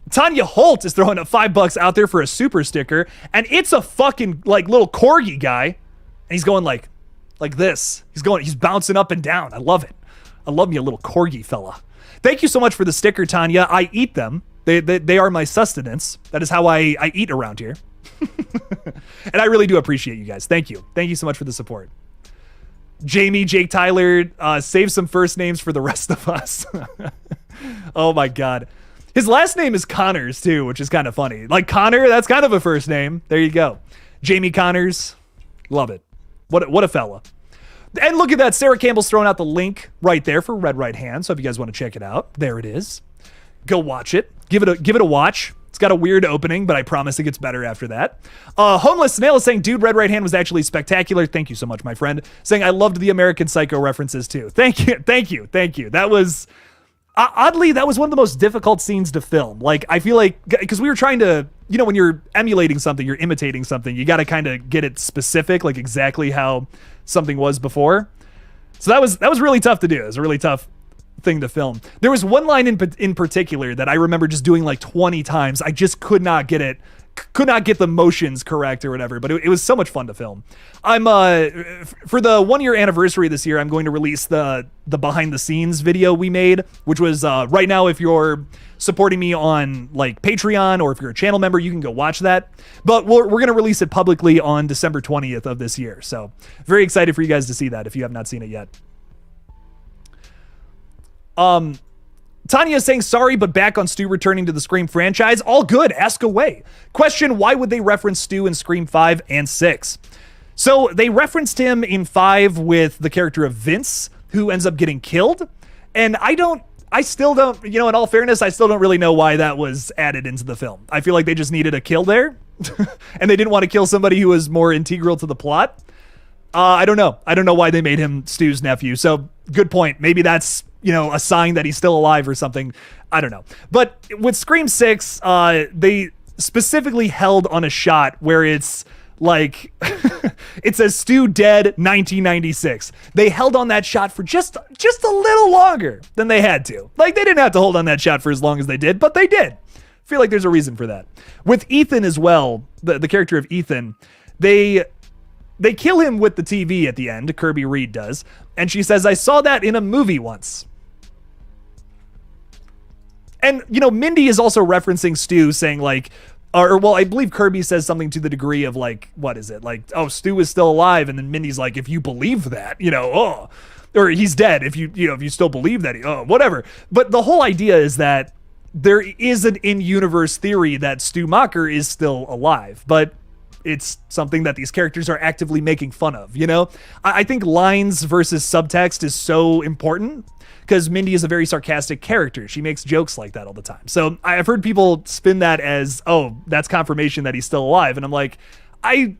Tanya Holt is throwing up $5 out there for a super sticker, and it's a fucking like little corgi guy, and he's going like this. He's bouncing up and down. I love it. I love me a little corgi fella. Thank you so much for the sticker, Tanya. I eat them. They are my sustenance. That is how I eat around here. And I really do appreciate you guys. Thank you. Thank you so much for the support. Jamie, Jake, Tyler, save some first names for the rest of us. Oh my God. His last name is Connors too, which is kind of funny. Like Connor, that's kind of a first name. There you go. Jamie Connors. Love it. What a fella. And look at that. Sarah Campbell's throwing out the link right there for Red Right Hand. So if you guys want to check it out, there it is. Go watch it. Give it a watch. It's got a weird opening, but I promise it gets better after that. Homeless Snail is saying, dude, Red Right Hand was actually spectacular. Thank you so much, my friend. Saying, I loved the American Psycho references too. Thank you. That was... oddly, that was one of the most difficult scenes to film. Like, I feel like, because we were trying to, you know, when you're emulating something, you're imitating something, you got to kind of get it specific, like exactly how something was before. So that was really tough to do. It was a really tough thing to film. There was one line in particular that I remember just doing like 20 times. I just could not get the motions correct or whatever, but it was so much fun to film. I'm for the 1 year anniversary this year, I'm going to release the behind the scenes video we made, which was right now, if you're supporting me on like Patreon or if you're a channel member, you can go watch that. But we're going to release it publicly on December 20th of this year. So very excited for you guys to see that if you have not seen it yet. Tanya is saying, sorry, but back on Stu returning to the Scream franchise. All good. Ask away. Question, why would they reference Stu in Scream 5 and 6? So they referenced him in 5 with the character of Vince, who ends up getting killed. And I still don't, you know, in all fairness, I still don't really know why that was added into the film. I feel like they just needed a kill there. And they didn't want to kill somebody who was more integral to the plot. I don't know. I don't know why they made him Stu's nephew. So good point. Maybe that's, you know, a sign that he's still alive or something. I don't know. But with Scream 6, they specifically held on a shot where it's like, it says Stu dead 1996. They held on that shot for just a little longer than they had to. Like, they didn't have to hold on that shot for as long as they did, but they did. I feel like there's a reason for that. With Ethan as well, the character of Ethan, they kill him with the TV at the end. Kirby Reed does. And she says, I saw that in a movie once. And, you know, Mindy is also referencing Stu saying like, well, I believe Kirby says something to the degree of like, what is it? Like, oh, Stu is still alive. And then Mindy's like, if you believe that, you know, oh, or he's dead. If you still believe that, whatever. But the whole idea is that there is an in-universe theory that Stu Macher is still alive, but it's something that these characters are actively making fun of, you know? I think lines versus subtext is so important because Mindy is a very sarcastic character. She makes jokes like that all the time. So I've heard people spin that as, oh, that's confirmation that he's still alive. And I'm like, I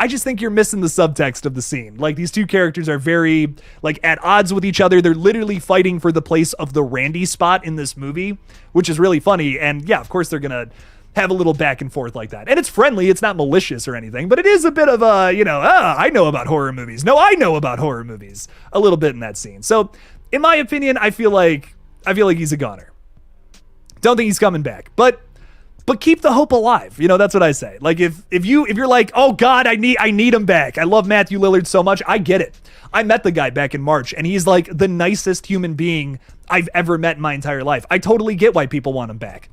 just think you're missing the subtext of the scene. Like, these two characters are very, like, at odds with each other. They're literally fighting for the place of the Randy spot in this movie, which is really funny. And yeah, of course they're gonna have a little back and forth like that. And it's friendly, it's not malicious or anything, but it is a bit of a, you know, I know about horror movies. No, I know about horror movies. A little bit in that scene. So, in my opinion, I feel like he's a goner. Don't think he's coming back. But but keep the hope alive. You know, that's what I say. Like if you're like, oh God, I need him back. I love Matthew Lillard so much. I get it. I met the guy back in March, and he's like the nicest human being I've ever met in my entire life. I totally get why people want him back.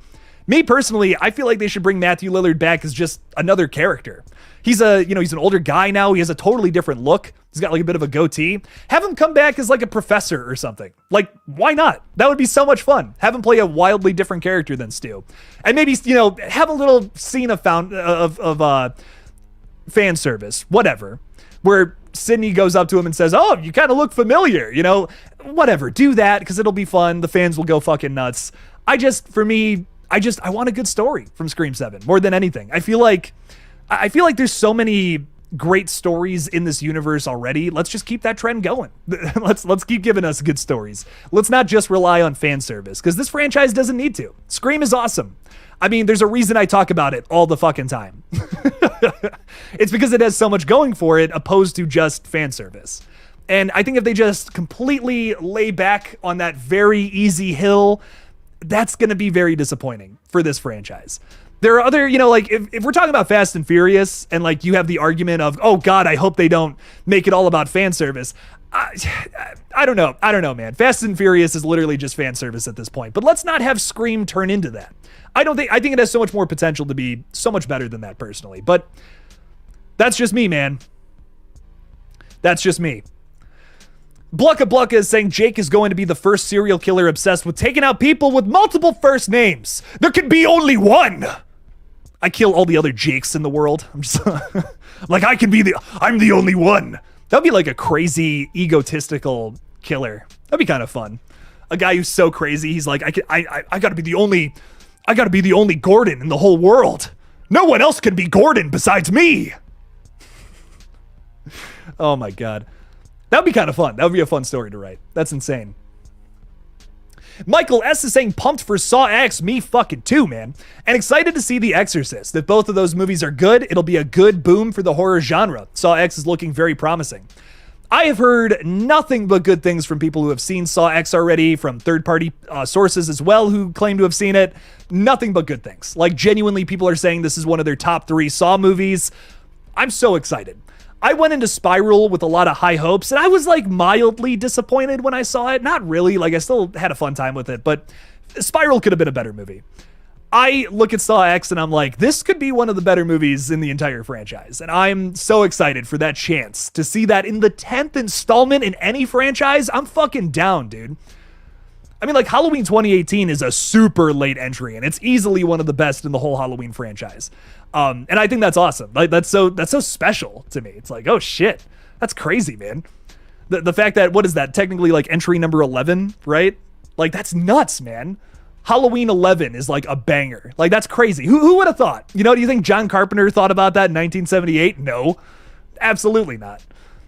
Me personally, I feel like they should bring Matthew Lillard back as just another character. He's an older guy now. He has a totally different look. He's got like a bit of a goatee. Have him come back as like a professor or something. Like, why not? That would be so much fun. Have him play a wildly different character than Stu. And maybe, have a little scene of fan service, whatever, where Sydney goes up to him and says, oh, you kind of look familiar, whatever. Do that because it'll be fun. The fans will go fucking nuts. I want a good story from Scream 7 more than anything. I feel like there's so many great stories in this universe already. Let's just keep that trend going. Let's keep giving us good stories. Let's not just rely on fan service because this franchise doesn't need to. Scream is awesome. I mean, there's a reason I talk about it all the fucking time. It's because it has so much going for it opposed to just fan service. And I think if they just completely lay back on that very easy hill, that's going to be very disappointing for this franchise. There are other, if we're talking about Fast and Furious and like you have the argument of, oh God, I hope they don't make it all about fan service. I don't know, man. Fast and Furious is literally just fan service at this point, but let's not have Scream turn into that. I think it has so much more potential to be so much better than that personally, but that's just me, man. That's just me. Blucka Blucka is saying Jake is going to be the first serial killer obsessed with taking out people with multiple first names. There can be only one. I kill all the other Jakes in the world. I'm just like, I'm the only one. That'd be like a crazy egotistical killer. That'd be kind of fun. A guy who's so crazy. He's like, I gotta be the only Gordon in the whole world. No one else can be Gordon besides me. Oh my God. That'd be kind of fun. That would be a fun story to write. That's insane. Michael S. is saying pumped for Saw X. Me fucking too, man. And excited to see The Exorcist. If both of those movies are good, it'll be a good boom for the horror genre. Saw X is looking very promising. I have heard nothing but good things from people who have seen Saw X already, from third-party sources as well who claim to have seen it. Nothing but good things. Like, genuinely, people are saying this is one of their top 3 Saw movies. I'm so excited. I went into Spiral with a lot of high hopes, and I was like mildly disappointed when I saw it. Not really, like I still had a fun time with it, but Spiral could have been a better movie. I look at Saw X and I'm like, this could be one of the better movies in the entire franchise. And I'm so excited for that chance to see that in the 10th installment in any franchise. I'm fucking down, dude. I mean, like, Halloween 2018 is a super late entry, and it's easily one of the best in the whole Halloween franchise. And I think that's awesome. Like, that's so special to me. It's like, oh shit, that's crazy, man. The fact that, what is that? Technically like entry number 11, right? Like, that's nuts, man. Halloween 11 is like a banger. Like, that's crazy. Who would have thought? Do you think John Carpenter thought about that in 1978? No, absolutely not.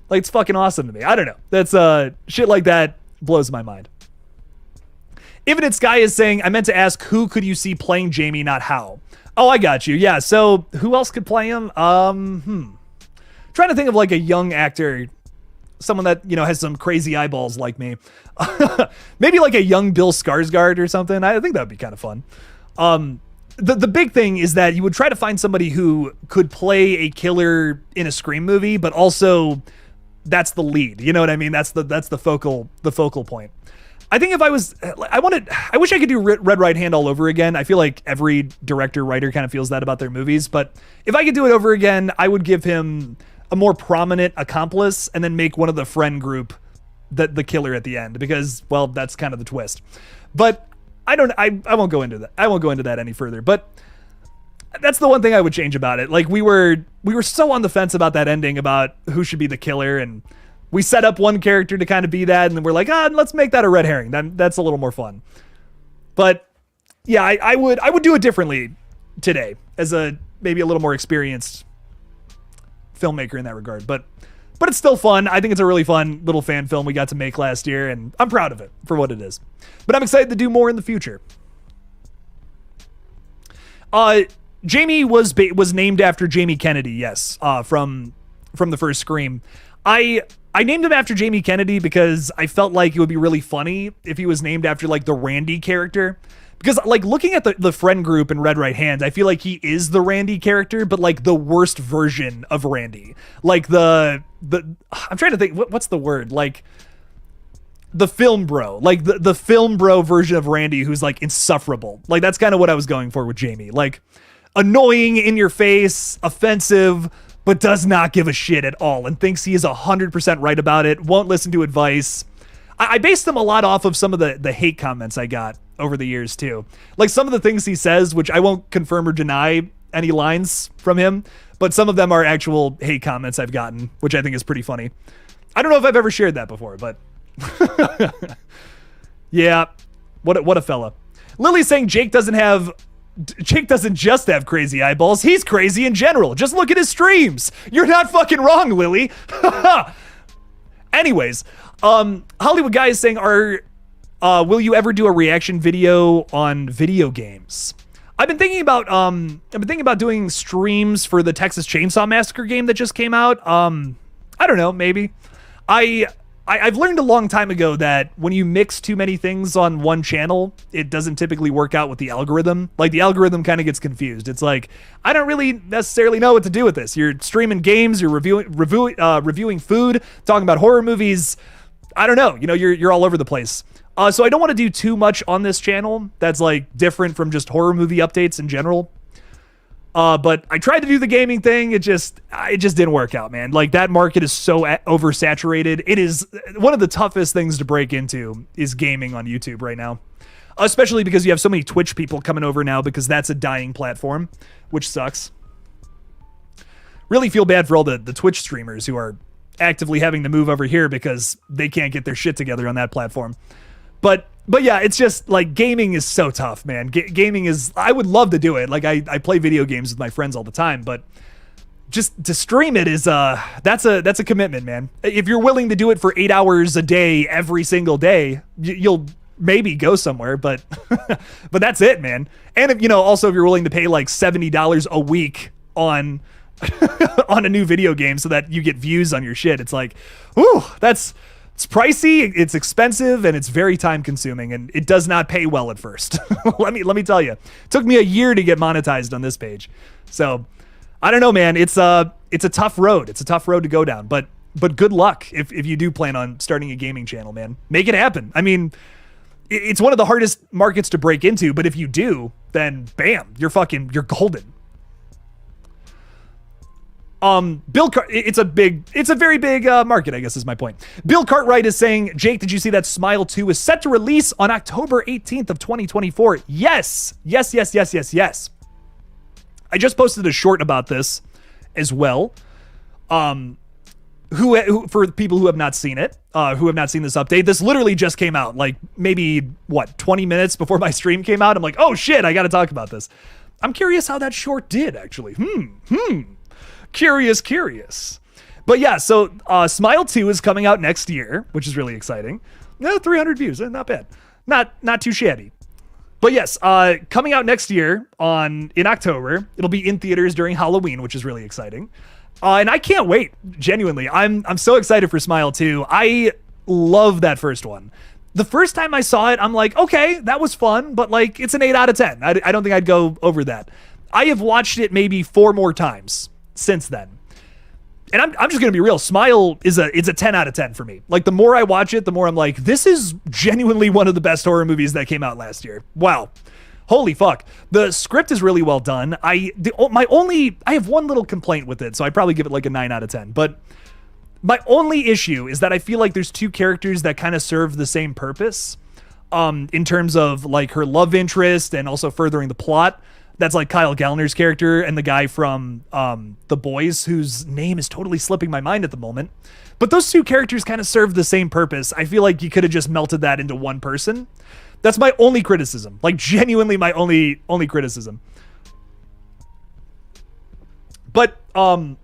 Like, it's fucking awesome to me. I don't know. That's shit like that blows my mind. Infinite Sky is saying, I meant to ask, who could you see playing Jamie, not how? Oh, I got you. Yeah, so who else could play him? Trying to think of like a young actor, someone that, has some crazy eyeballs like me. Maybe like a young Bill Skarsgård or something. I think that would be kind of fun. The big thing is that you would try to find somebody who could play a killer in a Scream movie, but also that's the lead. You know what I mean? That's the focal point. I think if I wish I could do Red Right Hand all over again. I feel like every director, writer kind of feels that about their movies. But if I could do it over again, I would give him a more prominent accomplice and then make one of the friend group the killer at the end, because, well, that's kind of the twist. But I won't go into that. I won't go into that any further. But that's the one thing I would change about it. Like, we were so on the fence about that ending, about who should be the killer, and we set up one character to kind of be that, and then we're like, let's make that a red herring. That's a little more fun. But yeah, I would do it differently today as maybe a little more experienced filmmaker in that regard. But it's still fun. I think it's a really fun little fan film we got to make last year, and I'm proud of it for what it is. But I'm excited to do more in the future. Jamie was named after Jamie Kennedy, yes, from the first Scream. I named him after Jamie Kennedy because I felt like it would be really funny if he was named after like the Randy character, Because, like, looking at the friend group in Red Right Hand, I feel like he is the Randy character, but, like, the worst version of Randy. Like, I'm trying to think, what's the word? Like, the film bro. Like, the film bro version of Randy who's, like, insufferable. Like, that's kind of what I was going for with Jamie. Like, annoying, in your face, offensive, but does not give a shit at all and thinks he is 100% right about it, won't listen to advice. I based them a lot off of some of the hate comments I got over the years too. Like some of the things he says, which I won't confirm or deny any lines from him, but some of them are actual hate comments I've gotten, which I think is pretty funny. I don't know if I've ever shared that before, but yeah, what a fella. Lily's saying Jake doesn't just have crazy eyeballs. He's crazy in general. Just look at his streams. You're not fucking wrong, Lily. Anyways, Hollywood Guy is saying, will you ever do a reaction video on video games? I've been thinking about doing streams for the Texas Chainsaw Massacre game that just came out. I don't know, maybe. I've learned a long time ago that when you mix too many things on one channel, it doesn't typically work out with the algorithm. Like the algorithm kind of gets confused. It's like, I don't really necessarily know what to do with this. You're streaming games, you're reviewing food, talking about horror movies. I don't know. You know, you're all over the place. So I don't want to do too much on this channel that's like different from just horror movie updates in general. But I tried to do the gaming thing. It just didn't work out, man. Like that market is so oversaturated. It is one of the toughest things to break into is gaming on YouTube right now, especially because you have so many Twitch people coming over now because that's a dying platform, which sucks. Really feel bad for all the Twitch streamers who are actively having to move over here because they can't get their shit together on that platform. But yeah, it's just like gaming is so tough, man. Gaming is, I would love to do it. Like I play video games with my friends all the time, but just to stream it is that's a commitment, man. If you're willing to do it for 8 hours a day, every single day, you'll maybe go somewhere, but but that's it, man. And if, also if you're willing to pay like $70 a week on on a new video game so that you get views on your shit, it's like, ooh, it's pricey, it's expensive, and it's very time consuming, and it does not pay well at first. let me tell you. It took me a year to get monetized on this page. So I don't know, man. It's a tough road. It's a tough road to go down, but good luck if you do plan on starting a gaming channel, man. Make it happen. I mean, it's one of the hardest markets to break into, but if you do, then bam, you're golden. It's a very big market, I guess is my point. Bill Cartwright is saying, Jake, did you see that Smile 2 is set to release on October 18th of 2024? Yes. I just posted a short about this as well. Who for people who have not seen it, who have not seen this update, this literally just came out like maybe 20 minutes before my stream came out. I'm like, oh shit, I got to talk about this. I'm curious how that short did actually. Curious. But yeah, so Smile 2 is coming out next year, which is really exciting. 300 views, not bad. Not too shabby. But yes, coming out next year in October. It'll be in theaters during Halloween, which is really exciting. And I can't wait, genuinely. I'm so excited for Smile 2. I love that first one. The first time I saw it, I'm like, okay, that was fun, but like it's an 8 out of 10. I don't think I'd go over that. I have watched it maybe 4 more times since then. And I'm just gonna be real. Smile is a 10 out of 10 for me. Like the more I watch it, the more I'm like, this is genuinely one of the best horror movies that came out last year. Wow. Holy fuck. The script is really well done. I have one little complaint with it, so I'd probably give it like a 9 out of 10. But my only issue is that I feel like there's 2 characters that kind of serve the same purpose in terms of like her love interest and also furthering the plot. That's like Kyle Gallner's character and the guy from The Boys, whose name is totally slipping my mind at the moment. But those 2 characters kind of serve the same purpose. I feel like you could have just melted that into one person. That's my only criticism. Like genuinely my only criticism. But I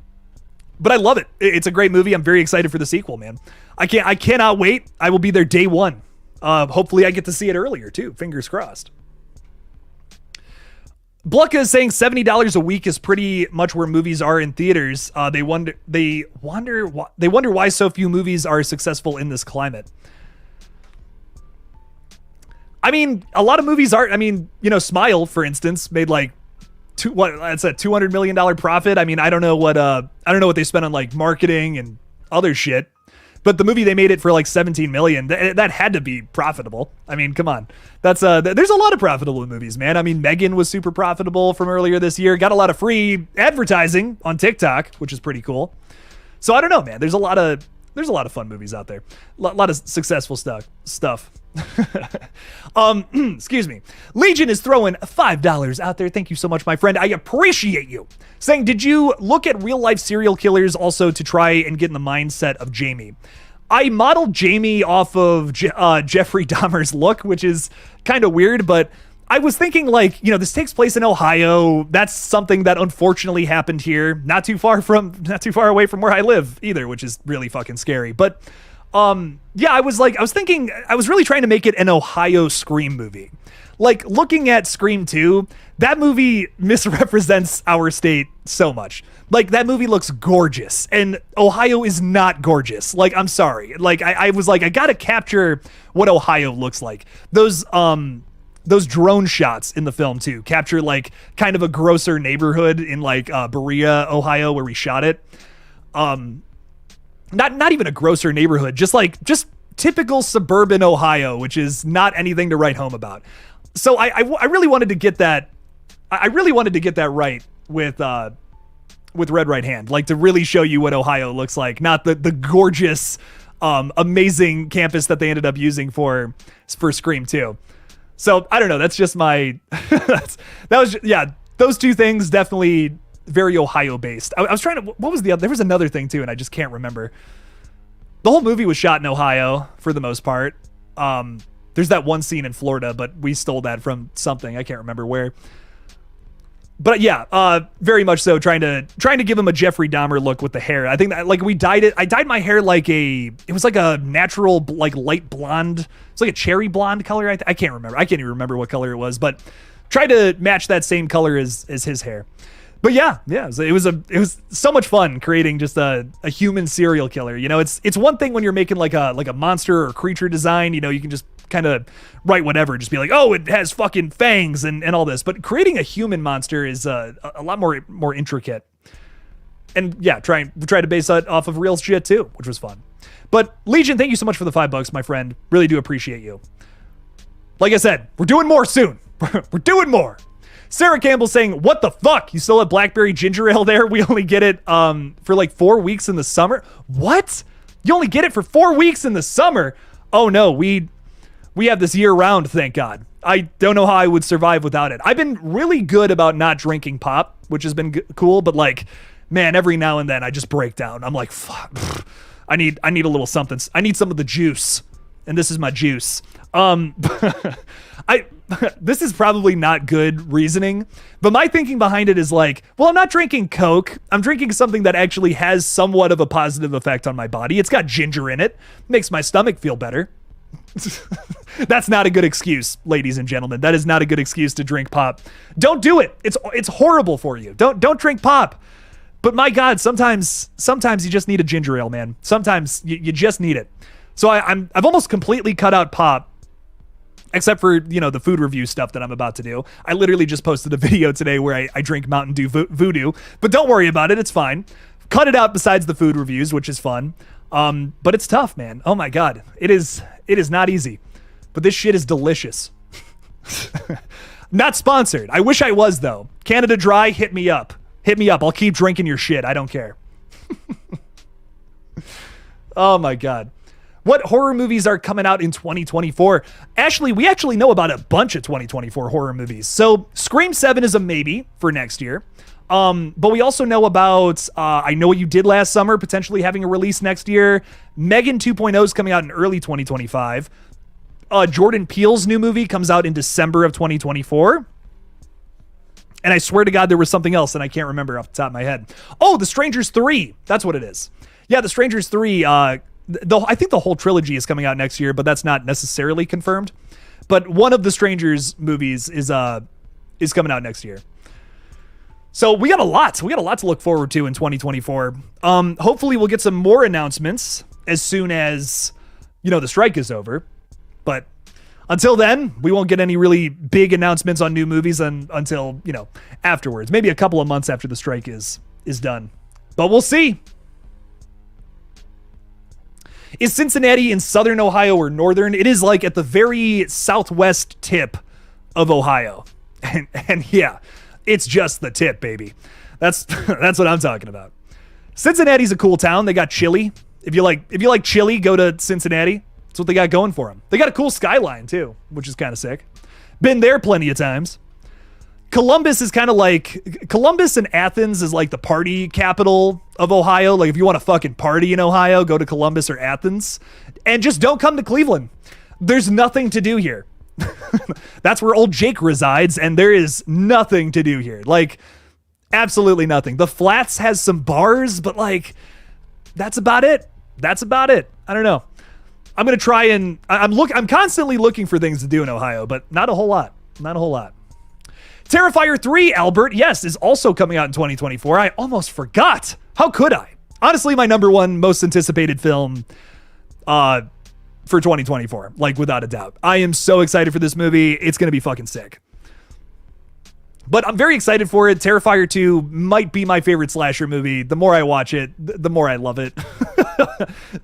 love it. It's a great movie. I'm very excited for the sequel, man. I cannot wait. I will be there day one. Hopefully I get to see it earlier too. Fingers crossed. Blucka is saying $70 a week is pretty much where movies are in theaters. They wonder why so few movies are successful in this climate. I mean, a lot of movies are, I mean, you know, Smile, for instance, made like that's a $200 million profit. I mean, I don't know what they spent on like marketing and other shit, but the movie, they made it for like 17 million. That had to be profitable. I mean, come on. There's a lot of profitable movies, man. I mean, Megan was super profitable from earlier this year. Got a lot of free advertising on TikTok, which is pretty cool. So I don't know, man. There's a lot of fun movies out there. A lot of successful stuff. Excuse me. Legion is throwing $5 out there. Thank you so much, my friend. I appreciate you. Saying, did you look at real life serial killers also to try and get in the mindset of Jamie? I modeled Jamie off of Jeffrey Dahmer's look, which is kind of weird, but I was thinking, like, you know, this takes place in Ohio. That's something that unfortunately happened here. Not too far away from where I live either, which is really fucking scary. But yeah, I was thinking, I was really trying to make it an Ohio Scream movie. Like, looking at Scream 2, that movie misrepresents our state so much. Like, that movie looks gorgeous, and Ohio is not gorgeous. Like, I'm sorry. Like, I was like, I gotta capture what Ohio looks like. Those drone shots in the film too capture like kind of a grosser neighborhood in like Berea, Ohio, where we shot it. Not even a grosser neighborhood, just typical suburban Ohio, which is not anything to write home about. So I really wanted to get that. I really wanted to get that right with Red Right Hand, like to really show you what Ohio looks like, not the gorgeous, amazing campus that they ended up using for Scream 2. So I don't know. That's just my, those two things definitely very Ohio based. I was trying to, what was the other, there was another thing too, and I just can't remember. The whole movie was shot in Ohio for the most part. There's that one scene in Florida, but we stole that from something. I can't remember where. But yeah, very much so trying to give him a Jeffrey Dahmer look with the hair. I think that like we dyed it. I dyed my hair like it was like a natural like light blonde. It's like a cherry blonde color. I can't remember. I can't even remember what color it was, but try to match that same color as his hair. But yeah, it was so much fun creating just a human serial killer. You know, it's one thing when you're making like a monster or creature design. You know, you can just kind of write whatever, just be like, oh, it has fucking fangs and all this. But creating a human monster is a lot more intricate. And yeah, try to base that off of real shit too, which was fun. But Legion, thank you so much for the $5, my friend. Really do appreciate you. Like I said, we're doing more soon. We're doing more. Sarah Campbell saying, what the fuck? You still have blackberry ginger ale there? We only get it for like 4 weeks in the summer. What? You only get it for 4 weeks in the summer? Oh no, we have this year round, thank God. I don't know how I would survive without it. I've been really good about not drinking pop, which has been cool, but like, man, every now and then I just break down. I'm like, fuck, I need a little something. I need some of the juice, and this is my juice. This is probably not good reasoning, but my thinking behind it is like, well, I'm not drinking Coke. I'm drinking something that actually has somewhat of a positive effect on my body. It's got ginger in it. Makes my stomach feel better. That's not a good excuse, ladies and gentlemen. That is not a good excuse to drink pop. Don't do it. It's horrible for you. Don't drink pop. But my God, sometimes you just need a ginger ale, man. Sometimes you just need it. So I've almost completely cut out pop, except for, you know, the food review stuff that I'm about to do. I literally just posted a video today where I drink Mountain Dew Voodoo, but don't worry about it. It's fine. Cut it out besides the food reviews, which is fun. But it's tough, man. Oh my God. It is not easy, but this shit is delicious. Not sponsored. I wish I was though. Canada Dry, hit me up. I'll keep drinking your shit. I don't care. Oh my God. What horror movies are coming out in 2024? Ashley, we actually know about a bunch of 2024 horror movies. So Scream 7 is a maybe for next year. But we also know about I Know What You Did Last Summer, potentially having a release next year. Megan 2.0 is coming out in early 2025. Jordan Peele's new movie comes out in December of 2024. And I swear to God, there was something else and I can't remember off the top of my head. Oh, The Strangers 3. That's what it is. Yeah, The Strangers 3. I think the whole trilogy is coming out next year, but that's not necessarily confirmed. But one of the Strangers movies is coming out next year. So we got a lot. We got a lot to look forward to in 2024. Hopefully we'll get some more announcements as soon as, you know, the strike is over. But Until then, we won't get any really big announcements on new movies until, you know, afterwards. Maybe a couple of months after the strike is done. But we'll see. Is Cincinnati in southern Ohio or northern? It is like at the very southwest tip of Ohio. And yeah, it's just the tip, baby. That's what I'm talking about. Cincinnati's a cool town. They got chili. If you like chili, go to Cincinnati. That's what they got going for them. They got a cool skyline too, which is kind of sick. Been there plenty of times. Columbus is kind of like, Columbus and Athens is like the party capital of Ohio. Like if you want to fucking party in Ohio, go to Columbus or Athens. And just don't come to Cleveland. There's nothing to do here. That's where old Jake resides, and there is nothing to do here. Like, absolutely nothing. The Flats has some bars, but like, that's about it. That's about it. I don't know. I'm going to try and I'm constantly looking for things to do in Ohio, but not a whole lot. Not a whole lot. Terrifier 3, Albert, yes, is also coming out in 2024. I almost forgot. How could I? Honestly, my number one most anticipated film for 2024, like without a doubt. I am so excited for this movie. It's going to be fucking sick. But I'm very excited for it. Terrifier 2 might be my favorite slasher movie. The more I watch it, the more I love it.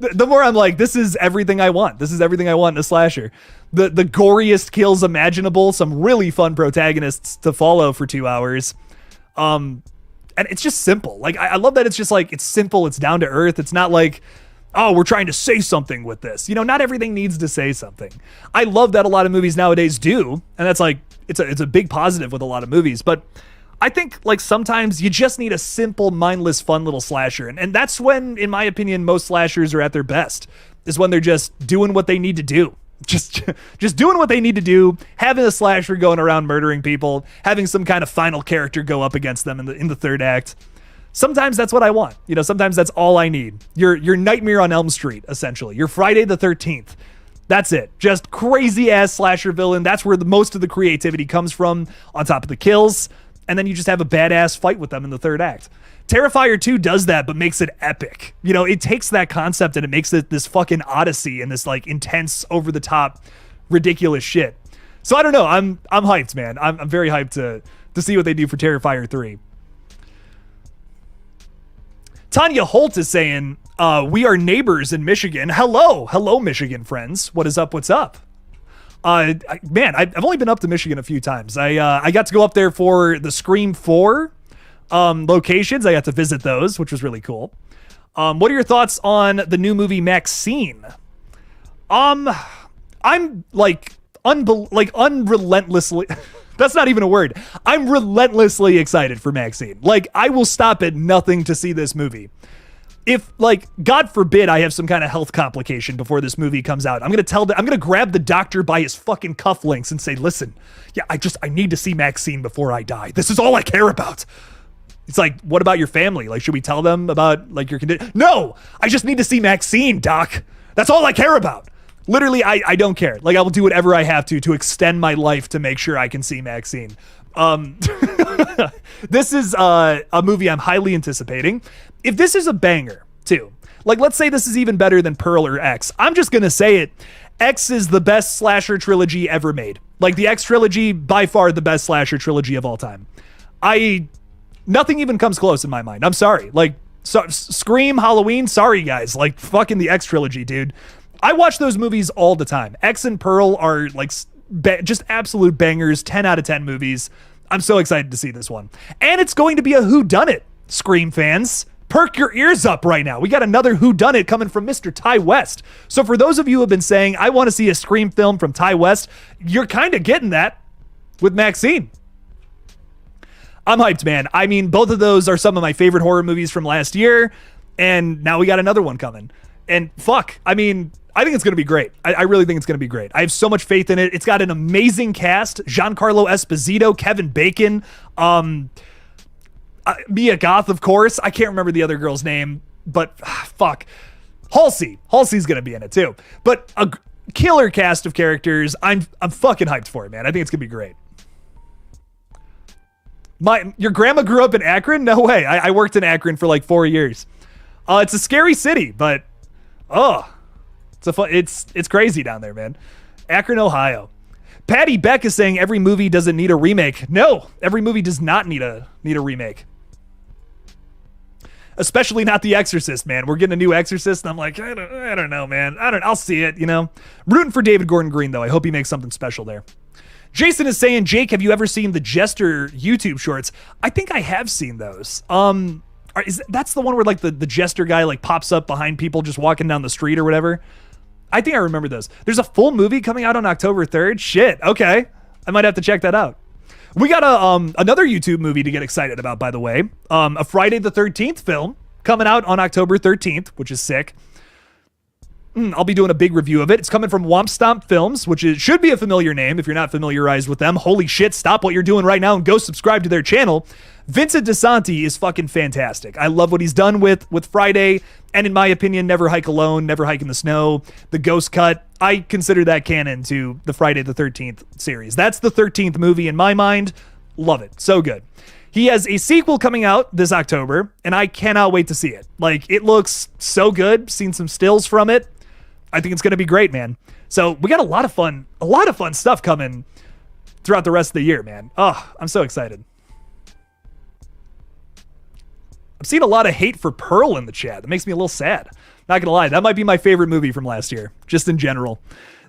The more I'm like, this is everything I want. This is everything I want in a slasher. The goriest kills imaginable. Some really fun protagonists to follow for 2 hours. And it's just simple. Like, I love that it's just like, it's simple. It's down to earth. It's not like, oh, we're trying to say something with this. You know, not everything needs to say something. I love that a lot of movies nowadays do. And that's like, it's a big positive with a lot of movies. But I think like sometimes you just need a simple, mindless, fun little slasher. And that's when, in my opinion, most slashers are at their best, is when they're just doing what they need to do. Just doing what they need to do, having a slasher going around murdering people, having some kind of final character go up against them in the third act. Sometimes that's what I want. You know, sometimes that's all I need. Your Nightmare on Elm Street, essentially. Your Friday the 13th. That's it. Just crazy ass slasher villain. That's where most of the creativity comes from, on top of the kills. And then you just have a badass fight with them in the third act. Terrifier 2 does that, but makes it epic. You know, it takes that concept and it makes it this fucking odyssey and this like intense, over the top, ridiculous shit. So I don't know. I'm hyped, man. I'm very hyped to see what they do for Terrifier 3. Tanya Holt is saying, we are neighbors in Michigan. Hello, Michigan friends. What is up? What's up? Man, I've only been up to Michigan a few times. I got to go up there for the Scream 4 locations. I got to visit those, which was really cool. What are your thoughts on the new movie Maxine? I'm like unrelentlessly. That's not even a word. I'm relentlessly excited for Maxine. Like, I will stop at nothing to see this movie. If, like, God forbid I have some kind of health complication before this movie comes out, I'm going to grab the doctor by his fucking cufflinks and say, listen, yeah, I need to see Maxine before I die. This is all I care about. It's like, what about your family? Like, should we tell them about, like, your condition? No, I just need to see Maxine, doc. That's all I care about. Literally, I don't care. Like, I will do whatever I have to extend my life to make sure I can see Maxine. This is a movie I'm highly anticipating. If this is a banger, too, like, let's say this is even better than Pearl or X. I'm just going to say it. X is the best slasher trilogy ever made. Like, the X trilogy, by far the best slasher trilogy of all time. Nothing even comes close in my mind. I'm sorry. Like, Scream, Halloween, sorry, guys. Like, fucking the X trilogy, dude. I watch those movies all the time. X and Pearl are like just absolute bangers, 10 out of 10 movies. I'm so excited to see this one. And it's going to be a whodunit, Scream fans. Perk your ears up right now. We got another whodunit coming from Mr. Ty West. So for those of you who have been saying, I want to see a Scream film from Ty West, you're kind of getting that with Maxine. I'm hyped, man. I mean, both of those are some of my favorite horror movies from last year. And now we got another one coming. And fuck, I mean, I think it's going to be great. I really think it's going to be great. I have so much faith in it. It's got an amazing cast. Giancarlo Esposito, Kevin Bacon, Mia Goth, of course. I can't remember the other girl's name, but fuck. Halsey. Halsey's going to be in it too. But a killer cast of characters. I'm fucking hyped for it, man. I think it's going to be great. Your grandma grew up in Akron? No way. I worked in Akron for like 4 years. It's a scary city, but it's crazy down there, man. Akron, Ohio. Patty Beck is saying every movie doesn't need a remake. No, every movie does not need a remake. Especially not The Exorcist, man. We're getting a new Exorcist, and I'm like, I don't know, man. I'll see it, you know. Rooting for David Gordon Green, though. I hope he makes something special there. Jason is saying, Jake, have you ever seen the Jester YouTube shorts? I think I have seen those. That's the one where like the Jester guy like pops up behind people just walking down the street or whatever. I think I remember those. There's a full movie coming out on October 3rd. Shit. Okay. I might have to check that out. We got another YouTube movie to get excited about, by the way. A Friday the 13th film coming out on October 13th, which is sick. I'll be doing a big review of it. It's coming from Womp Stomp Films, which should be a familiar name if you're not familiarized with them. Holy shit, stop what you're doing right now and go subscribe to their channel. Vincent DeSanti is fucking fantastic. I love what he's done with Friday, and in my opinion, Never Hike Alone, Never Hike in the Snow, The Ghost Cut. I consider that canon to the Friday the 13th series. That's the 13th movie in my mind. Love it. So good. He has a sequel coming out this October, and I cannot wait to see it. Like, it looks so good. Seen some stills from it. I think it's going to be great, man. So we got a lot of fun stuff coming throughout the rest of the year, man. Oh, I'm so excited. I'm seeing a lot of hate for Pearl in the chat. That makes me a little sad. Not gonna lie, that might be my favorite movie from last year, just in general.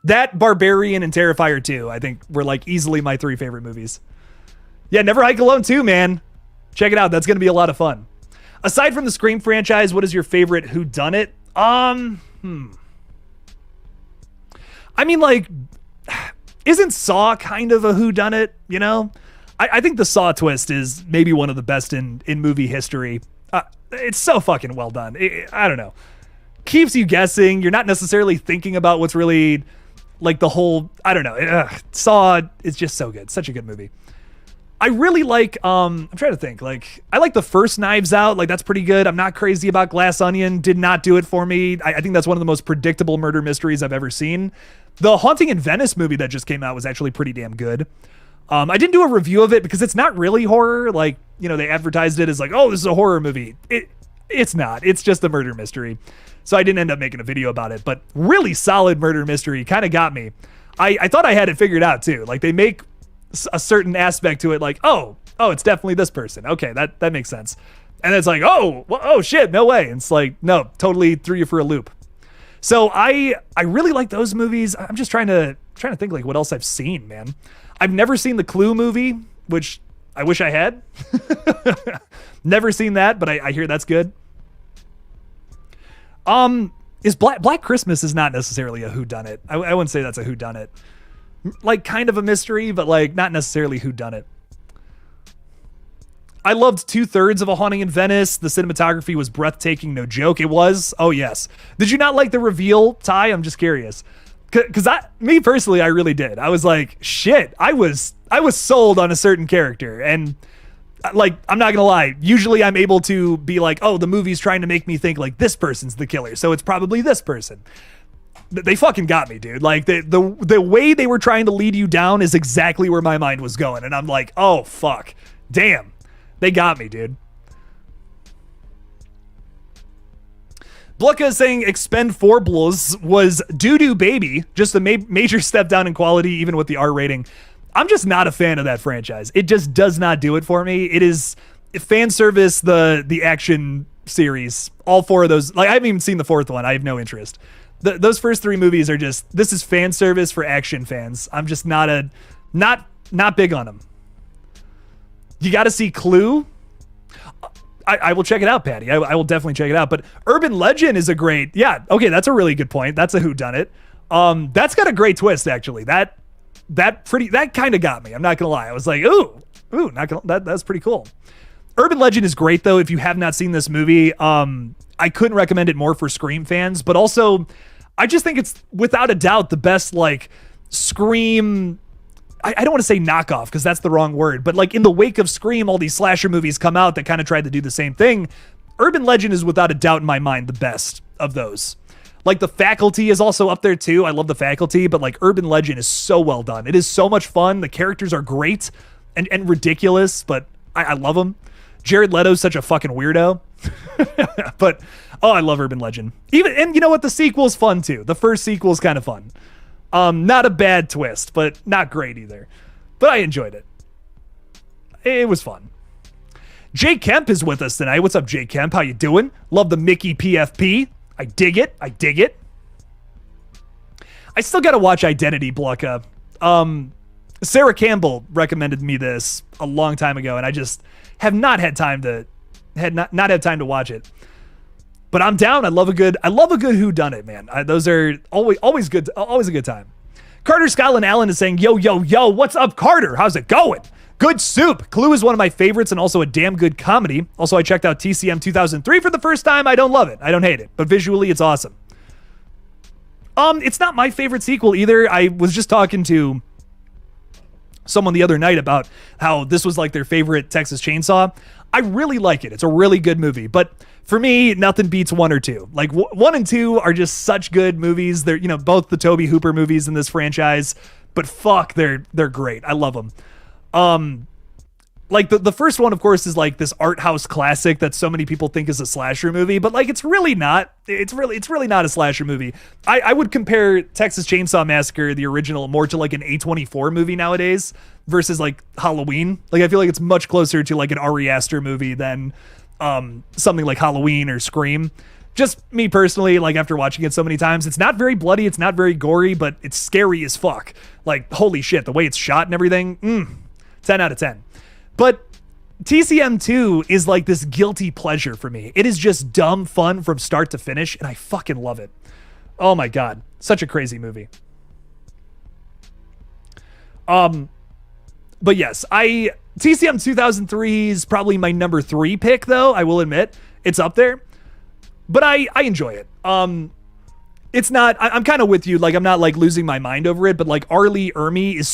That, Barbarian, and Terrifier 2, I think were like easily my 3 favorite movies. Yeah, Never Hike Alone 2, man. Check it out. That's gonna be a lot of fun. Aside from the Scream franchise, what is your favorite whodunit? I mean, like, isn't Saw kind of a whodunit, you know? I think the Saw twist is maybe one of the best in movie history. It's so fucking well done. I don't know. Keeps you guessing. You're not necessarily thinking about what's really, like, the whole, I don't know. Saw is just so good. Such a good movie. I really like, I'm trying to think, like, I like the first Knives Out, like, that's pretty good. I'm not crazy about Glass Onion, did not do it for me. I think that's one of the most predictable murder mysteries I've ever seen. The Haunting in Venice movie that just came out was actually pretty damn good. I didn't do a review of it because it's not really horror. Like, you know, they advertised it as like, oh, this is a horror movie. It's not. It's just a murder mystery. So I didn't end up making a video about it, but really solid murder mystery, kind of got me. I thought I had it figured out too. Like, they make a certain aspect to it, like, oh, it's definitely this person. Okay, that makes sense. And it's like, oh shit, no way. And it's like, no, totally threw you for a loop. So I really like those movies. I'm just trying to think like what else I've seen, man. I've never seen the Clue movie, which I wish I had. Never seen that, but I hear that's good. Is Black Christmas is not necessarily a whodunit. I wouldn't say that's a whodunit. Like, kind of a mystery, but like not necessarily whodunit. I loved 2/3 of A Haunting in Venice. The cinematography was breathtaking, no joke. It was. Oh yes. Did you not like the reveal, Ty? I'm just curious. Because me personally, I really did. I was like, shit. I was sold on a certain character, and like, I'm not gonna lie. Usually, I'm able to be like, oh, the movie's trying to make me think like this person's the killer, so it's probably this person. They fucking got me, dude. Like, the way they were trying to lead you down is exactly where my mind was going, and I'm like, oh fuck, damn, they got me, dude. Blucka is saying Expend 4 Blues was doo-doo baby, just a major step down in quality, even with the R rating. I'm just not a fan of that franchise. It just does not do it for me. It is fan service, the action series, all 4 of those. Like, I haven't even seen the 4th one. I have no interest. Those first 3 movies are just, this is fan service for action fans. I'm just not big on them. You got to see Clue. I will check it out, Patty. I will definitely check it out. But Urban Legend is a great, yeah, okay, that's a really good point. That's a whodunit. That's got a great twist, actually. That kind of got me. I'm not gonna lie. I was like, ooh, that's pretty cool. Urban Legend is great though. If you have not seen this movie, I couldn't recommend it more for Scream fans. But also, I just think it's without a doubt the best like Scream. I don't want to say knockoff because that's the wrong word, but like in the wake of Scream, all these slasher movies come out that kind of tried to do the same thing. Urban Legend is without a doubt in my mind the best of those. Like, The Faculty is also up there too. I love The Faculty, but like Urban Legend is so well done. It is so much fun. The characters are great and ridiculous, but I love them. Jared Leto's such a fucking weirdo. But, oh, I love Urban Legend. And you know what? The sequel's fun too. The first sequel's kind of fun. Not a bad twist, but not great either. But I enjoyed it. It was fun. Jay Kemp is with us tonight. What's up, Jay Kemp? How you doing? Love the Mickey PFP. I dig it. I dig it. I still got to watch Identity, Blucka. Sarah Campbell recommended me this a long time ago, and I just have not had time to not had time to watch it. But I'm down. I love a good whodunit, man. Those are always good. Always a good time. Carter Scotland Allen is saying, yo, what's up, Carter? How's it going? Good soup. Clue is one of my favorites and also a damn good comedy. Also, I checked out TCM 2003 for the first time. I don't love it. I don't hate it. But visually, it's awesome. It's not my favorite sequel either. I was just talking to someone the other night about how this was like their favorite Texas Chainsaw. I really like it. It's a really good movie. But for me, nothing beats 1 or 2. Like 1 and 2 are just such good movies. They're, both the Tobe Hooper movies in this franchise. But fuck, they're great. I love them. Like the first one, of course, is like this art house classic that so many people think is a slasher movie, but like it's really not. It's really not a slasher movie. I would compare Texas Chainsaw Massacre, the original, more to like an A24 movie nowadays versus like Halloween. Like I feel like it's much closer to like an Ari Aster movie than something like Halloween or Scream. Just me personally, like after watching it so many times, it's not very bloody, it's not very gory, but it's scary as fuck. Like holy shit, the way it's shot and everything. 10 out of 10. But TCM2 is like this guilty pleasure for me. It is just dumb fun from start to finish, and I fucking love it. Oh my God. Such a crazy movie. But yes, TCM 2003 is probably my number 3 pick, though. I will admit it's up there, but I enjoy it. It's not, I'm kind of with you. Like, I'm not like losing my mind over it, but like Arlie Ermy is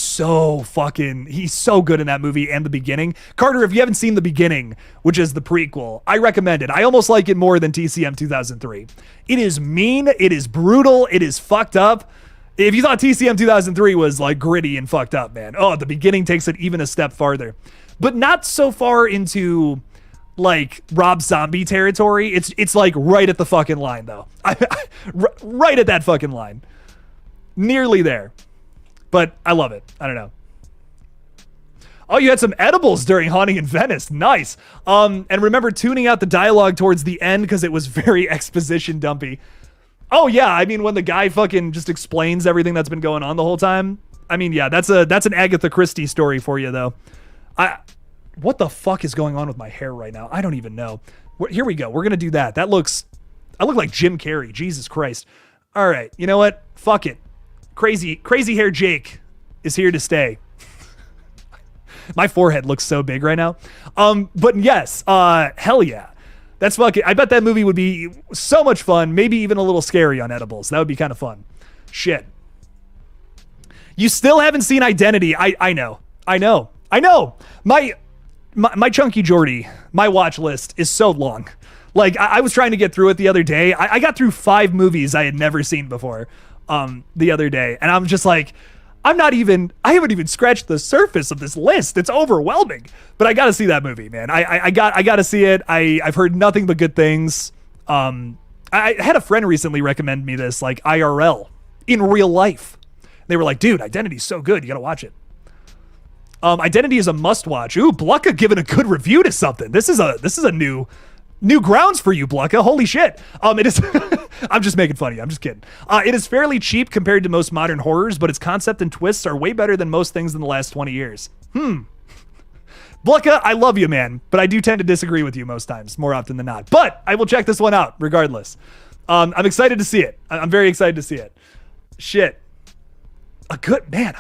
he's so good in that movie and the beginning. Carter, if you haven't seen the beginning, which is the prequel, I recommend it. I almost like it more than TCM 2003. It is mean. It is brutal. It is fucked up. If you thought TCM 2003 was like gritty and fucked up, man. Oh, the beginning takes it even a step farther, but not so far into like Rob Zombie territory. It's like right at the fucking line though. Right at that fucking line. Nearly there. But I love it. I don't know. Oh, you had some edibles during Haunting in Venice. Nice. And remember tuning out the dialogue towards the end because it was very exposition dumpy. Oh yeah, I mean when the guy fucking just explains everything that's been going on the whole time. I mean, yeah, that's an Agatha Christie story for you though. What the fuck is going on with my hair right now? I don't even know. Here we go. We're going to do that. I look like Jim Carrey. Jesus Christ. All right. You know what? Fuck it. Crazy hair Jake is here to stay. My forehead looks so big right now. But yes, hell yeah. That's fucking, I bet that movie would be so much fun. Maybe even a little scary on edibles. That would be kind of fun. Shit. You still haven't seen Identity. I know. My Chunky Jordy, my watch list is so long. Like I was trying to get through it the other day. I got through 5 movies I had never seen before the other day. And I'm just like, I haven't even scratched the surface of this list. It's overwhelming, but I got to see that movie, man. I got to see it. I've heard nothing but good things. I had a friend recently recommend me this, like IRL in real life. They were like, dude, Identity's so good. You got to watch it. Identity is a must-watch. Ooh, Blucka giving a good review to something. This is a new grounds for you, Blucka. Holy shit. It is. I'm just making fun of you. I'm just kidding. It is fairly cheap compared to most modern horrors, but its concept and twists are way better than most things in the last 20 years. Blucka, I love you, man, but I do tend to disagree with you most times, more often than not. But I will check this one out regardless. I'm excited to see it. I'm very excited to see it. Shit. A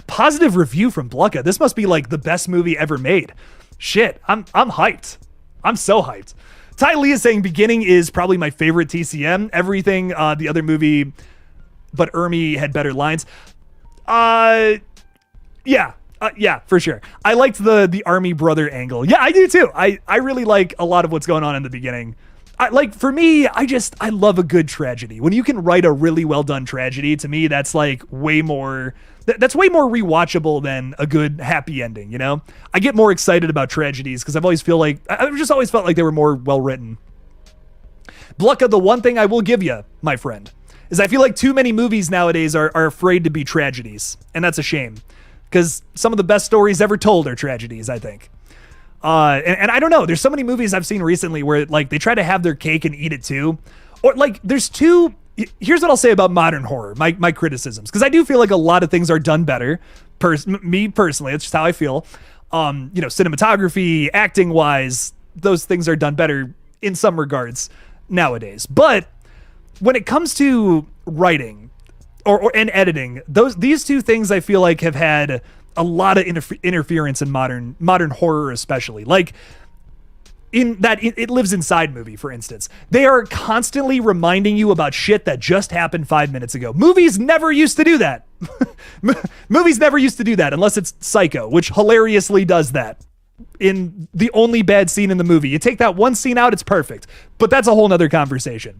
positive review from Blucka. This must be like the best movie ever made. Shit, I'm hyped. I'm so hyped. Ty Lee is saying Beginning is probably my favorite TCM. Everything, the other movie, but Ermy had better lines. Yeah, for sure. I liked the Army brother angle. Yeah, I do too. I really like a lot of what's going on in the beginning. For me, I love a good tragedy. When you can write a really well done tragedy, to me, that's like way more rewatchable than a good happy ending, you know? I get more excited about tragedies because I've always felt like they were more well written. Blucka, the one thing I will give you, my friend, is I feel like too many movies nowadays are afraid to be tragedies. And that's a shame, because some of the best stories ever told are tragedies, I think. And I don't know, there's so many movies I've seen recently where like they try to have their cake and eat it too. Or like here's what I'll say about modern horror, my criticisms, because I do feel like a lot of things are done better. Me personally, it's just how I feel. Cinematography, acting wise, those things are done better in some regards nowadays. But when it comes to writing and editing, these two things I feel like have had a lot of interference in modern horror, especially like in that It Lives Inside movie, for instance. They are constantly reminding you about shit that just happened 5 minutes ago. Movies never used to do that. Movies never used to do that unless it's Psycho, which hilariously does that in the only bad scene in the movie. You take that one scene out, it's perfect. But that's a whole nother conversation.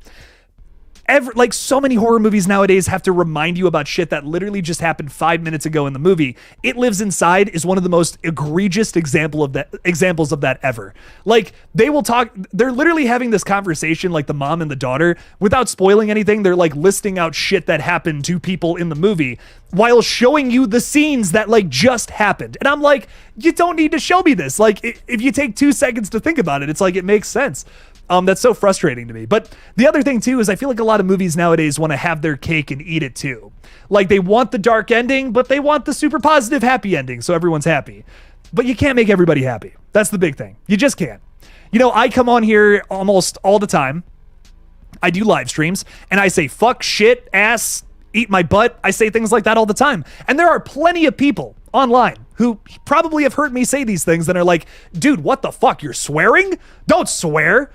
So many horror movies nowadays have to remind you about shit that literally just happened 5 minutes ago in the movie. It Lives Inside is one of the most egregious examples of that ever. Like, they're literally having this conversation, like the mom and the daughter, without spoiling anything. They're like listing out shit that happened to people in the movie while showing you the scenes that like just happened. And I'm like, you don't need to show me this. Like, if you take 2 seconds to think about it, it's like, it makes sense. That's so frustrating to me. But the other thing too is I feel like a lot of movies nowadays want to have their cake and eat it too. Like, they want the dark ending, but they want the super positive happy ending, so everyone's happy. But you can't make everybody happy. That's the big thing. You just can't. I come on here almost all the time. I do live streams and I say fuck, shit, ass, eat my butt. I say things like that all the time. And there are plenty of people online who probably have heard me say these things and are like, dude, what the fuck? You're swearing? Don't swear.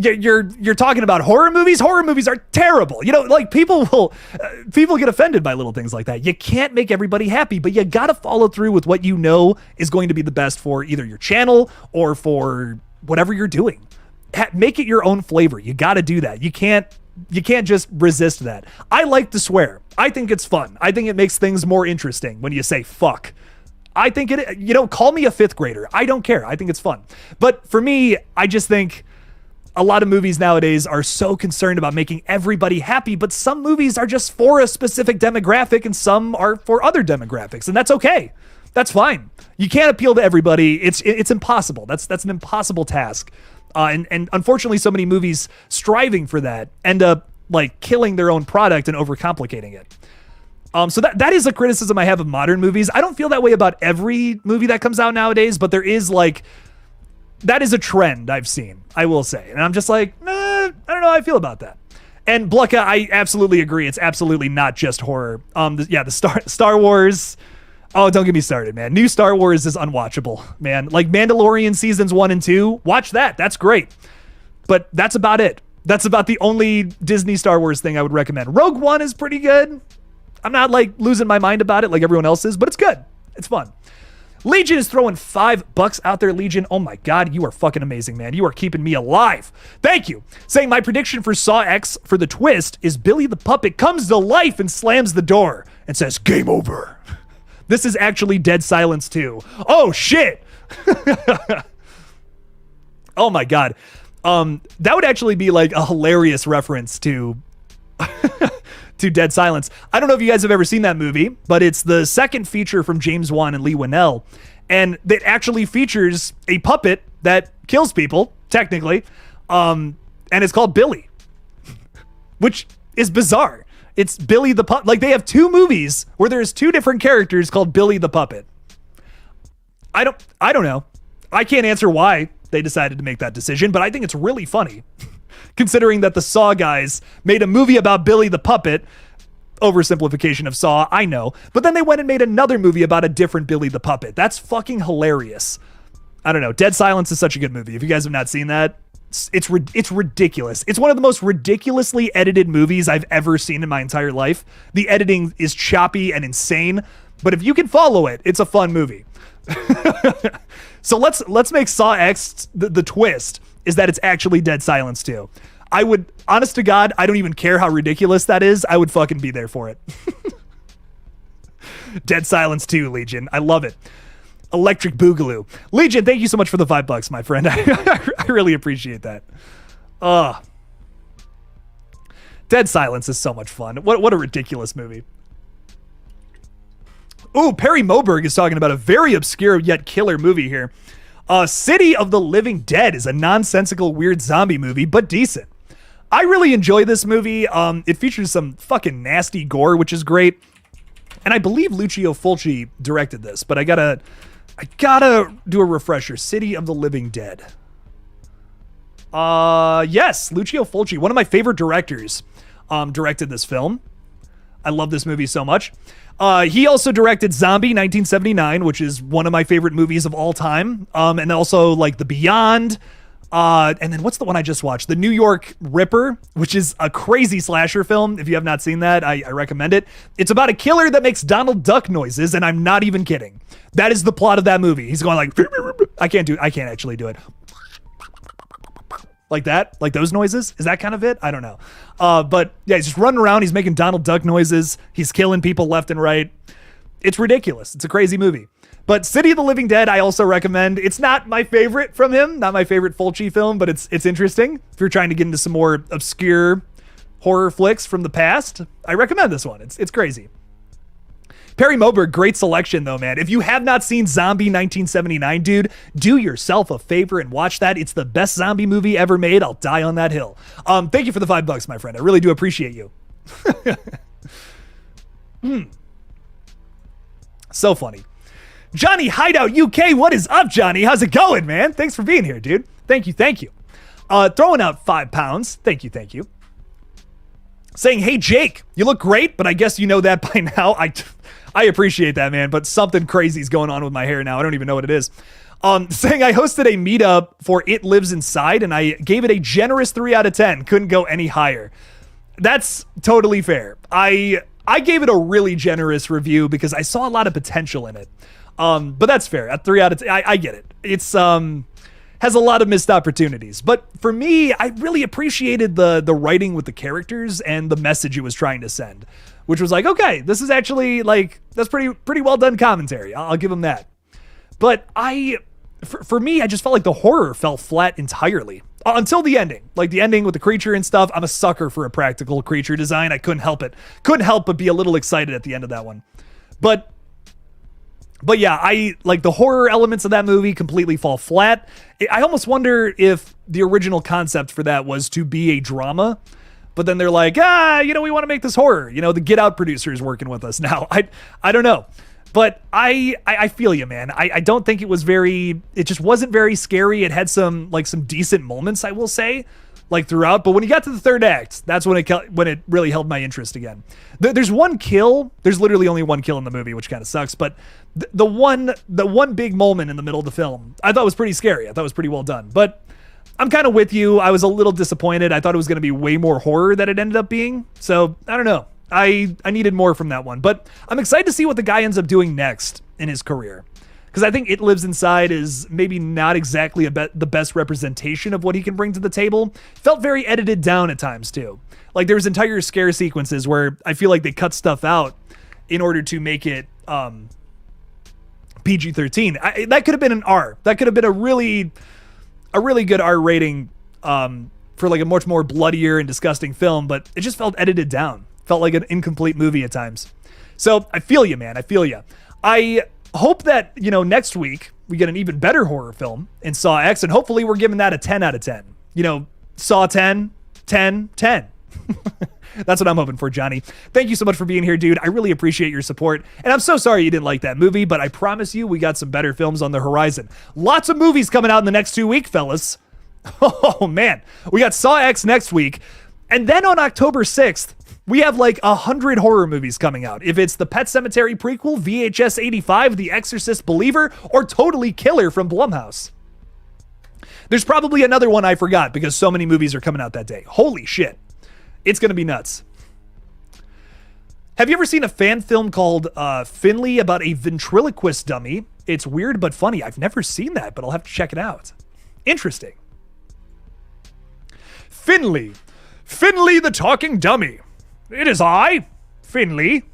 You're talking about horror movies. Horror movies are terrible. People get offended by little things like that. You can't make everybody happy, but you got to follow through with what you know is going to be the best for either your channel or for whatever you're doing. Make it your own flavor. You got to do that. You can't just resist that. I like to swear. I think it's fun. I think it makes things more interesting when you say fuck. I think call me a 5th grader. I don't care. I think it's fun. But for me, I just think a lot of movies nowadays are so concerned about making everybody happy, but some movies are just for a specific demographic and some are for other demographics, and that's okay. That's fine. You can't appeal to everybody. It's impossible. That's an impossible task. And unfortunately, so many movies striving for that end up like killing their own product and overcomplicating it. So that is a criticism I have of modern movies. I don't feel that way about every movie that comes out nowadays, but there is that is a trend I've seen, I will say. And I'm just like, I don't know how I feel about that. And Blucka, I absolutely agree. It's absolutely not just horror. The Star Wars. Oh, don't get me started, man. New Star Wars is unwatchable, man. Like Mandalorian seasons 1 and 2, watch that. That's great. But that's about it. That's about the only Disney Star Wars thing I would recommend. Rogue One is pretty good. I'm not like losing my mind about it like everyone else is, but it's good. It's fun. Legion is throwing $5 out there. Legion, oh my God, you are fucking amazing, man. You are keeping me alive. Thank you. Saying my prediction for Saw X for the twist is Billy the Puppet comes to life and slams the door and says, game over. This is actually Dead Silence 2. Oh shit. Oh my God. That would actually be like a hilarious reference to to Dead Silence. I don't know if you guys have ever seen that movie, but it's the second feature from James Wan and Lee Winnell, and it actually features a puppet that kills people, technically, and it's called Billy, which is bizarre. It's Billy the Puppet. Like, they have 2 movies where there's 2 different characters called Billy the Puppet. I don't know. I can't answer why they decided to make that decision, but I think it's really funny. Considering that the Saw guys made a movie about Billy the Puppet, oversimplification of Saw, I know, but then they went and made another movie about a different Billy the Puppet. That's fucking hilarious. I don't know. Dead Silence is such a good movie. If you guys have not seen that, it's ridiculous. It's one of the most ridiculously edited movies I've ever seen in my entire life. The editing is choppy and insane, but if you can follow it, it's a fun movie. So let's make Saw X the twist is that it's actually Dead Silence 2. I would, honest to God, I don't even care how ridiculous that is. I would fucking be there for it. Dead Silence 2, Legion. I love it. Electric Boogaloo. Legion, thank you so much for the $5, my friend. I really appreciate that. Dead Silence is so much fun. What a ridiculous movie. Ooh, Perry Moberg is talking about a very obscure yet killer movie here. City of the Living Dead is a nonsensical, weird zombie movie, but decent. I really enjoy this movie. It features some fucking nasty gore, which is great. And I believe Lucio Fulci directed this, but I gotta do a refresher. City of the Living Dead. Yes, Lucio Fulci, one of my favorite directors, directed this film. I love this movie so much. He also directed Zombie 1979, which is one of my favorite movies of all time. And also like The Beyond. And then what's the one I just watched? The New York Ripper, which is a crazy slasher film. If you have not seen that, I recommend it. It's about a killer that makes Donald Duck noises, and I'm not even kidding. That is the plot of that movie. He's going like, I can't actually do it. Like that? Like those noises? Is that kind of it? I don't know. But yeah, he's just running around. He's making Donald Duck noises. He's killing people left and right. It's ridiculous. It's a crazy movie. But City of the Living Dead, I also recommend. It's not my favorite from him, not my favorite Fulci film, but it's interesting. If you're trying to get into some more obscure horror flicks from the past, I recommend this one. It's crazy. Perry Moberg, great selection though, man. If you have not seen Zombie 1979, dude, do yourself a favor and watch that. It's the best zombie movie ever made. I'll die on that hill. Thank you for the $5, my friend. I really do appreciate you. So funny. Johnny Hideout UK, what is up, Johnny? How's it going, man? Thanks for being here, dude. Thank you. Throwing out £5. Thank you. Saying, hey, Jake, you look great, but I guess you know that by now. I appreciate that, man, but something crazy is going on with my hair now. I don't even know what it is. Saying I hosted a meetup for It Lives Inside, and I gave it a generous 3 out of 10. Couldn't go any higher. That's totally fair. I gave it a really generous review because I saw a lot of potential in it. But that's fair. At 3 out of 10, I get it. It's has a lot of missed opportunities. But for me, I really appreciated the writing with the characters and the message it was trying to send, which was like, okay, this is actually like, that's pretty well done commentary. I'll give them that. But for me, I just felt like the horror fell flat entirely until the ending. Like the ending with the creature and stuff. I'm a sucker for a practical creature design. I couldn't help it. Couldn't help but be a little excited at the end of that one. But yeah, I like the horror elements of that movie completely fall flat. I almost wonder if the original concept for that was to be a drama, but then they're like, we want to make this horror. The Get Out producer is working with us now. I don't know, but I feel you, man. I don't think it just wasn't very scary. It had some decent moments, I will say, like throughout, but when you got to the third act, that's when it really held my interest again. There's one kill. There's literally only one kill in the movie, which kind of sucks, but the one big moment in the middle of the film, I thought was pretty scary. I thought it was pretty well done, but I'm kind of with you. I was a little disappointed. I thought it was going to be way more horror than it ended up being. So I don't know. I needed more from that one, but I'm excited to see what the guy ends up doing next in his career. Because I think It Lives Inside is maybe not exactly the best representation of what he can bring to the table. Felt very edited down at times too. Like there was entire scare sequences where I feel like they cut stuff out in order to make it PG-13. That could have been an R. That could have been a really good R rating for like a much more bloodier and disgusting film, but it just felt edited down. Felt like an incomplete movie at times. So I feel you, man. I feel you. I hope that, next week we get an even better horror film in Saw X, and hopefully we're giving that a 10 out of 10. Saw 10, 10, 10. That's what I'm hoping for, Johnny. Thank you so much for being here, dude. I really appreciate your support. And I'm so sorry you didn't like that movie, but I promise you we got some better films on the horizon. Lots of movies coming out in the next 2 weeks, fellas. Oh, man. We got Saw X next week. And then on October 6th, we have like 100 horror movies coming out. If it's the Pet Sematary prequel, VHS 85, The Exorcist Believer, or Totally Killer from Blumhouse. There's probably another one I forgot because so many movies are coming out that day. Holy shit. It's going to be nuts. Have you ever seen a fan film called Finley about a ventriloquist dummy? It's weird but funny. I've never seen that, but I'll have to check it out. Interesting. Finley. Finley the talking dummy. It is I, Finley.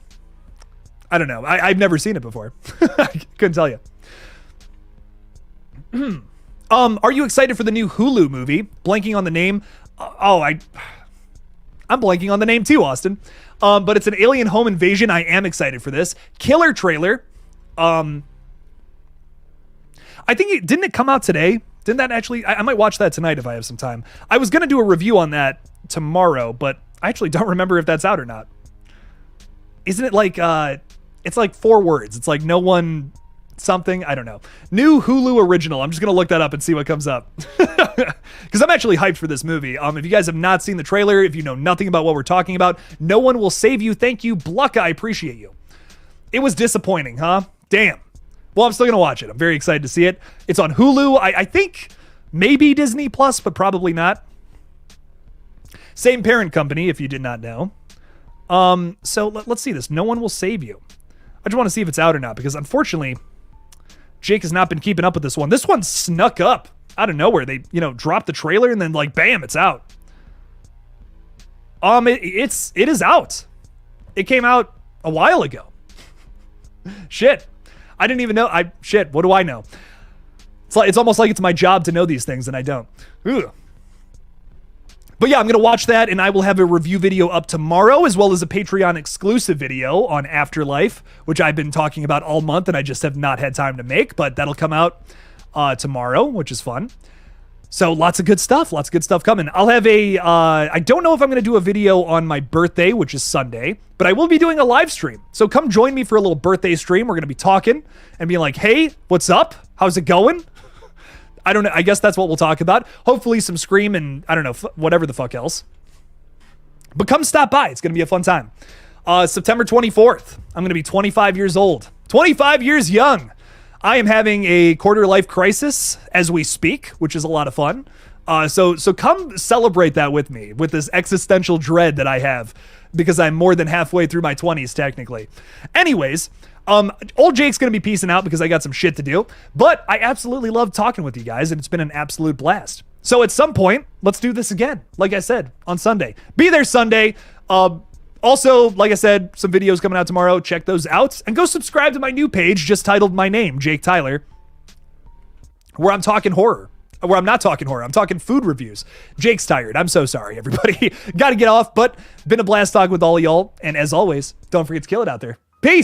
I don't know. I've never seen it before. I couldn't tell you. Are you excited for the new Hulu movie? Blanking on the name. I I'm blanking on the name too, Austin. But it's an alien home invasion. I am excited for this. Killer trailer. I think didn't it come out today? Didn't that actually, I might watch that tonight if I have some time. I was going to do a review on that tomorrow, but I actually don't remember if that's out or not. Isn't it like, it's like 4 words. It's like no one something. I don't know. New Hulu original. I'm just going to look that up and see what comes up. Because I'm actually hyped for this movie. If you guys have not seen the trailer, if you know nothing about what we're talking about, No One Will Save You. Thank you. Blucka, I appreciate you. It was disappointing, huh? Damn. Well, I'm still going to watch it. I'm very excited to see it. It's on Hulu. I think maybe Disney Plus, but probably not. Same parent company, if you did not know. So let's see this. No One Will Save You. I just want to see if it's out or not, because unfortunately, Jake has not been keeping up with this one. This one snuck up out of nowhere. They, dropped the trailer and then like, bam, it's out. It is out. It came out a while ago. Shit. I didn't even know. What do I know? It's almost like it's my job to know these things and I don't. Ugh. But yeah, I'm going to watch that and I will have a review video up tomorrow as well as a Patreon exclusive video on Afterlife, which I've been talking about all month and I just have not had time to make, but that'll come out tomorrow, which is fun. So lots of good stuff coming. I'll have I don't know if I'm going to do a video on my birthday, which is Sunday, but I will be doing a live stream. So come join me for a little birthday stream. We're going to be talking and being like, hey, what's up? How's it going? I don't know. I guess that's what we'll talk about. Hopefully some Scream and I don't know, whatever the fuck else. But come stop by. It's going to be a fun time. September 24th, I'm going to be 25 years old. 25 years young. I am having a quarter life crisis as we speak, which is a lot of fun. So come celebrate that with me, with this existential dread that I have, because I'm more than halfway through my 20s, technically. Anyways, old Jake's going to be peacing out because I got some shit to do, but I absolutely love talking with you guys, and it's been an absolute blast. So at some point, let's do this again. Like I said, on Sunday. Be there Sunday. Also, like I said, some videos coming out tomorrow. Check those out. And go subscribe to my new page just titled my name, Jake Tyler, where I'm talking horror. Where I'm not talking horror. I'm talking food reviews. Jake's tired. I'm so sorry, everybody. Got to get off, but been a blast talking with all of y'all. And as always, don't forget to kill it out there.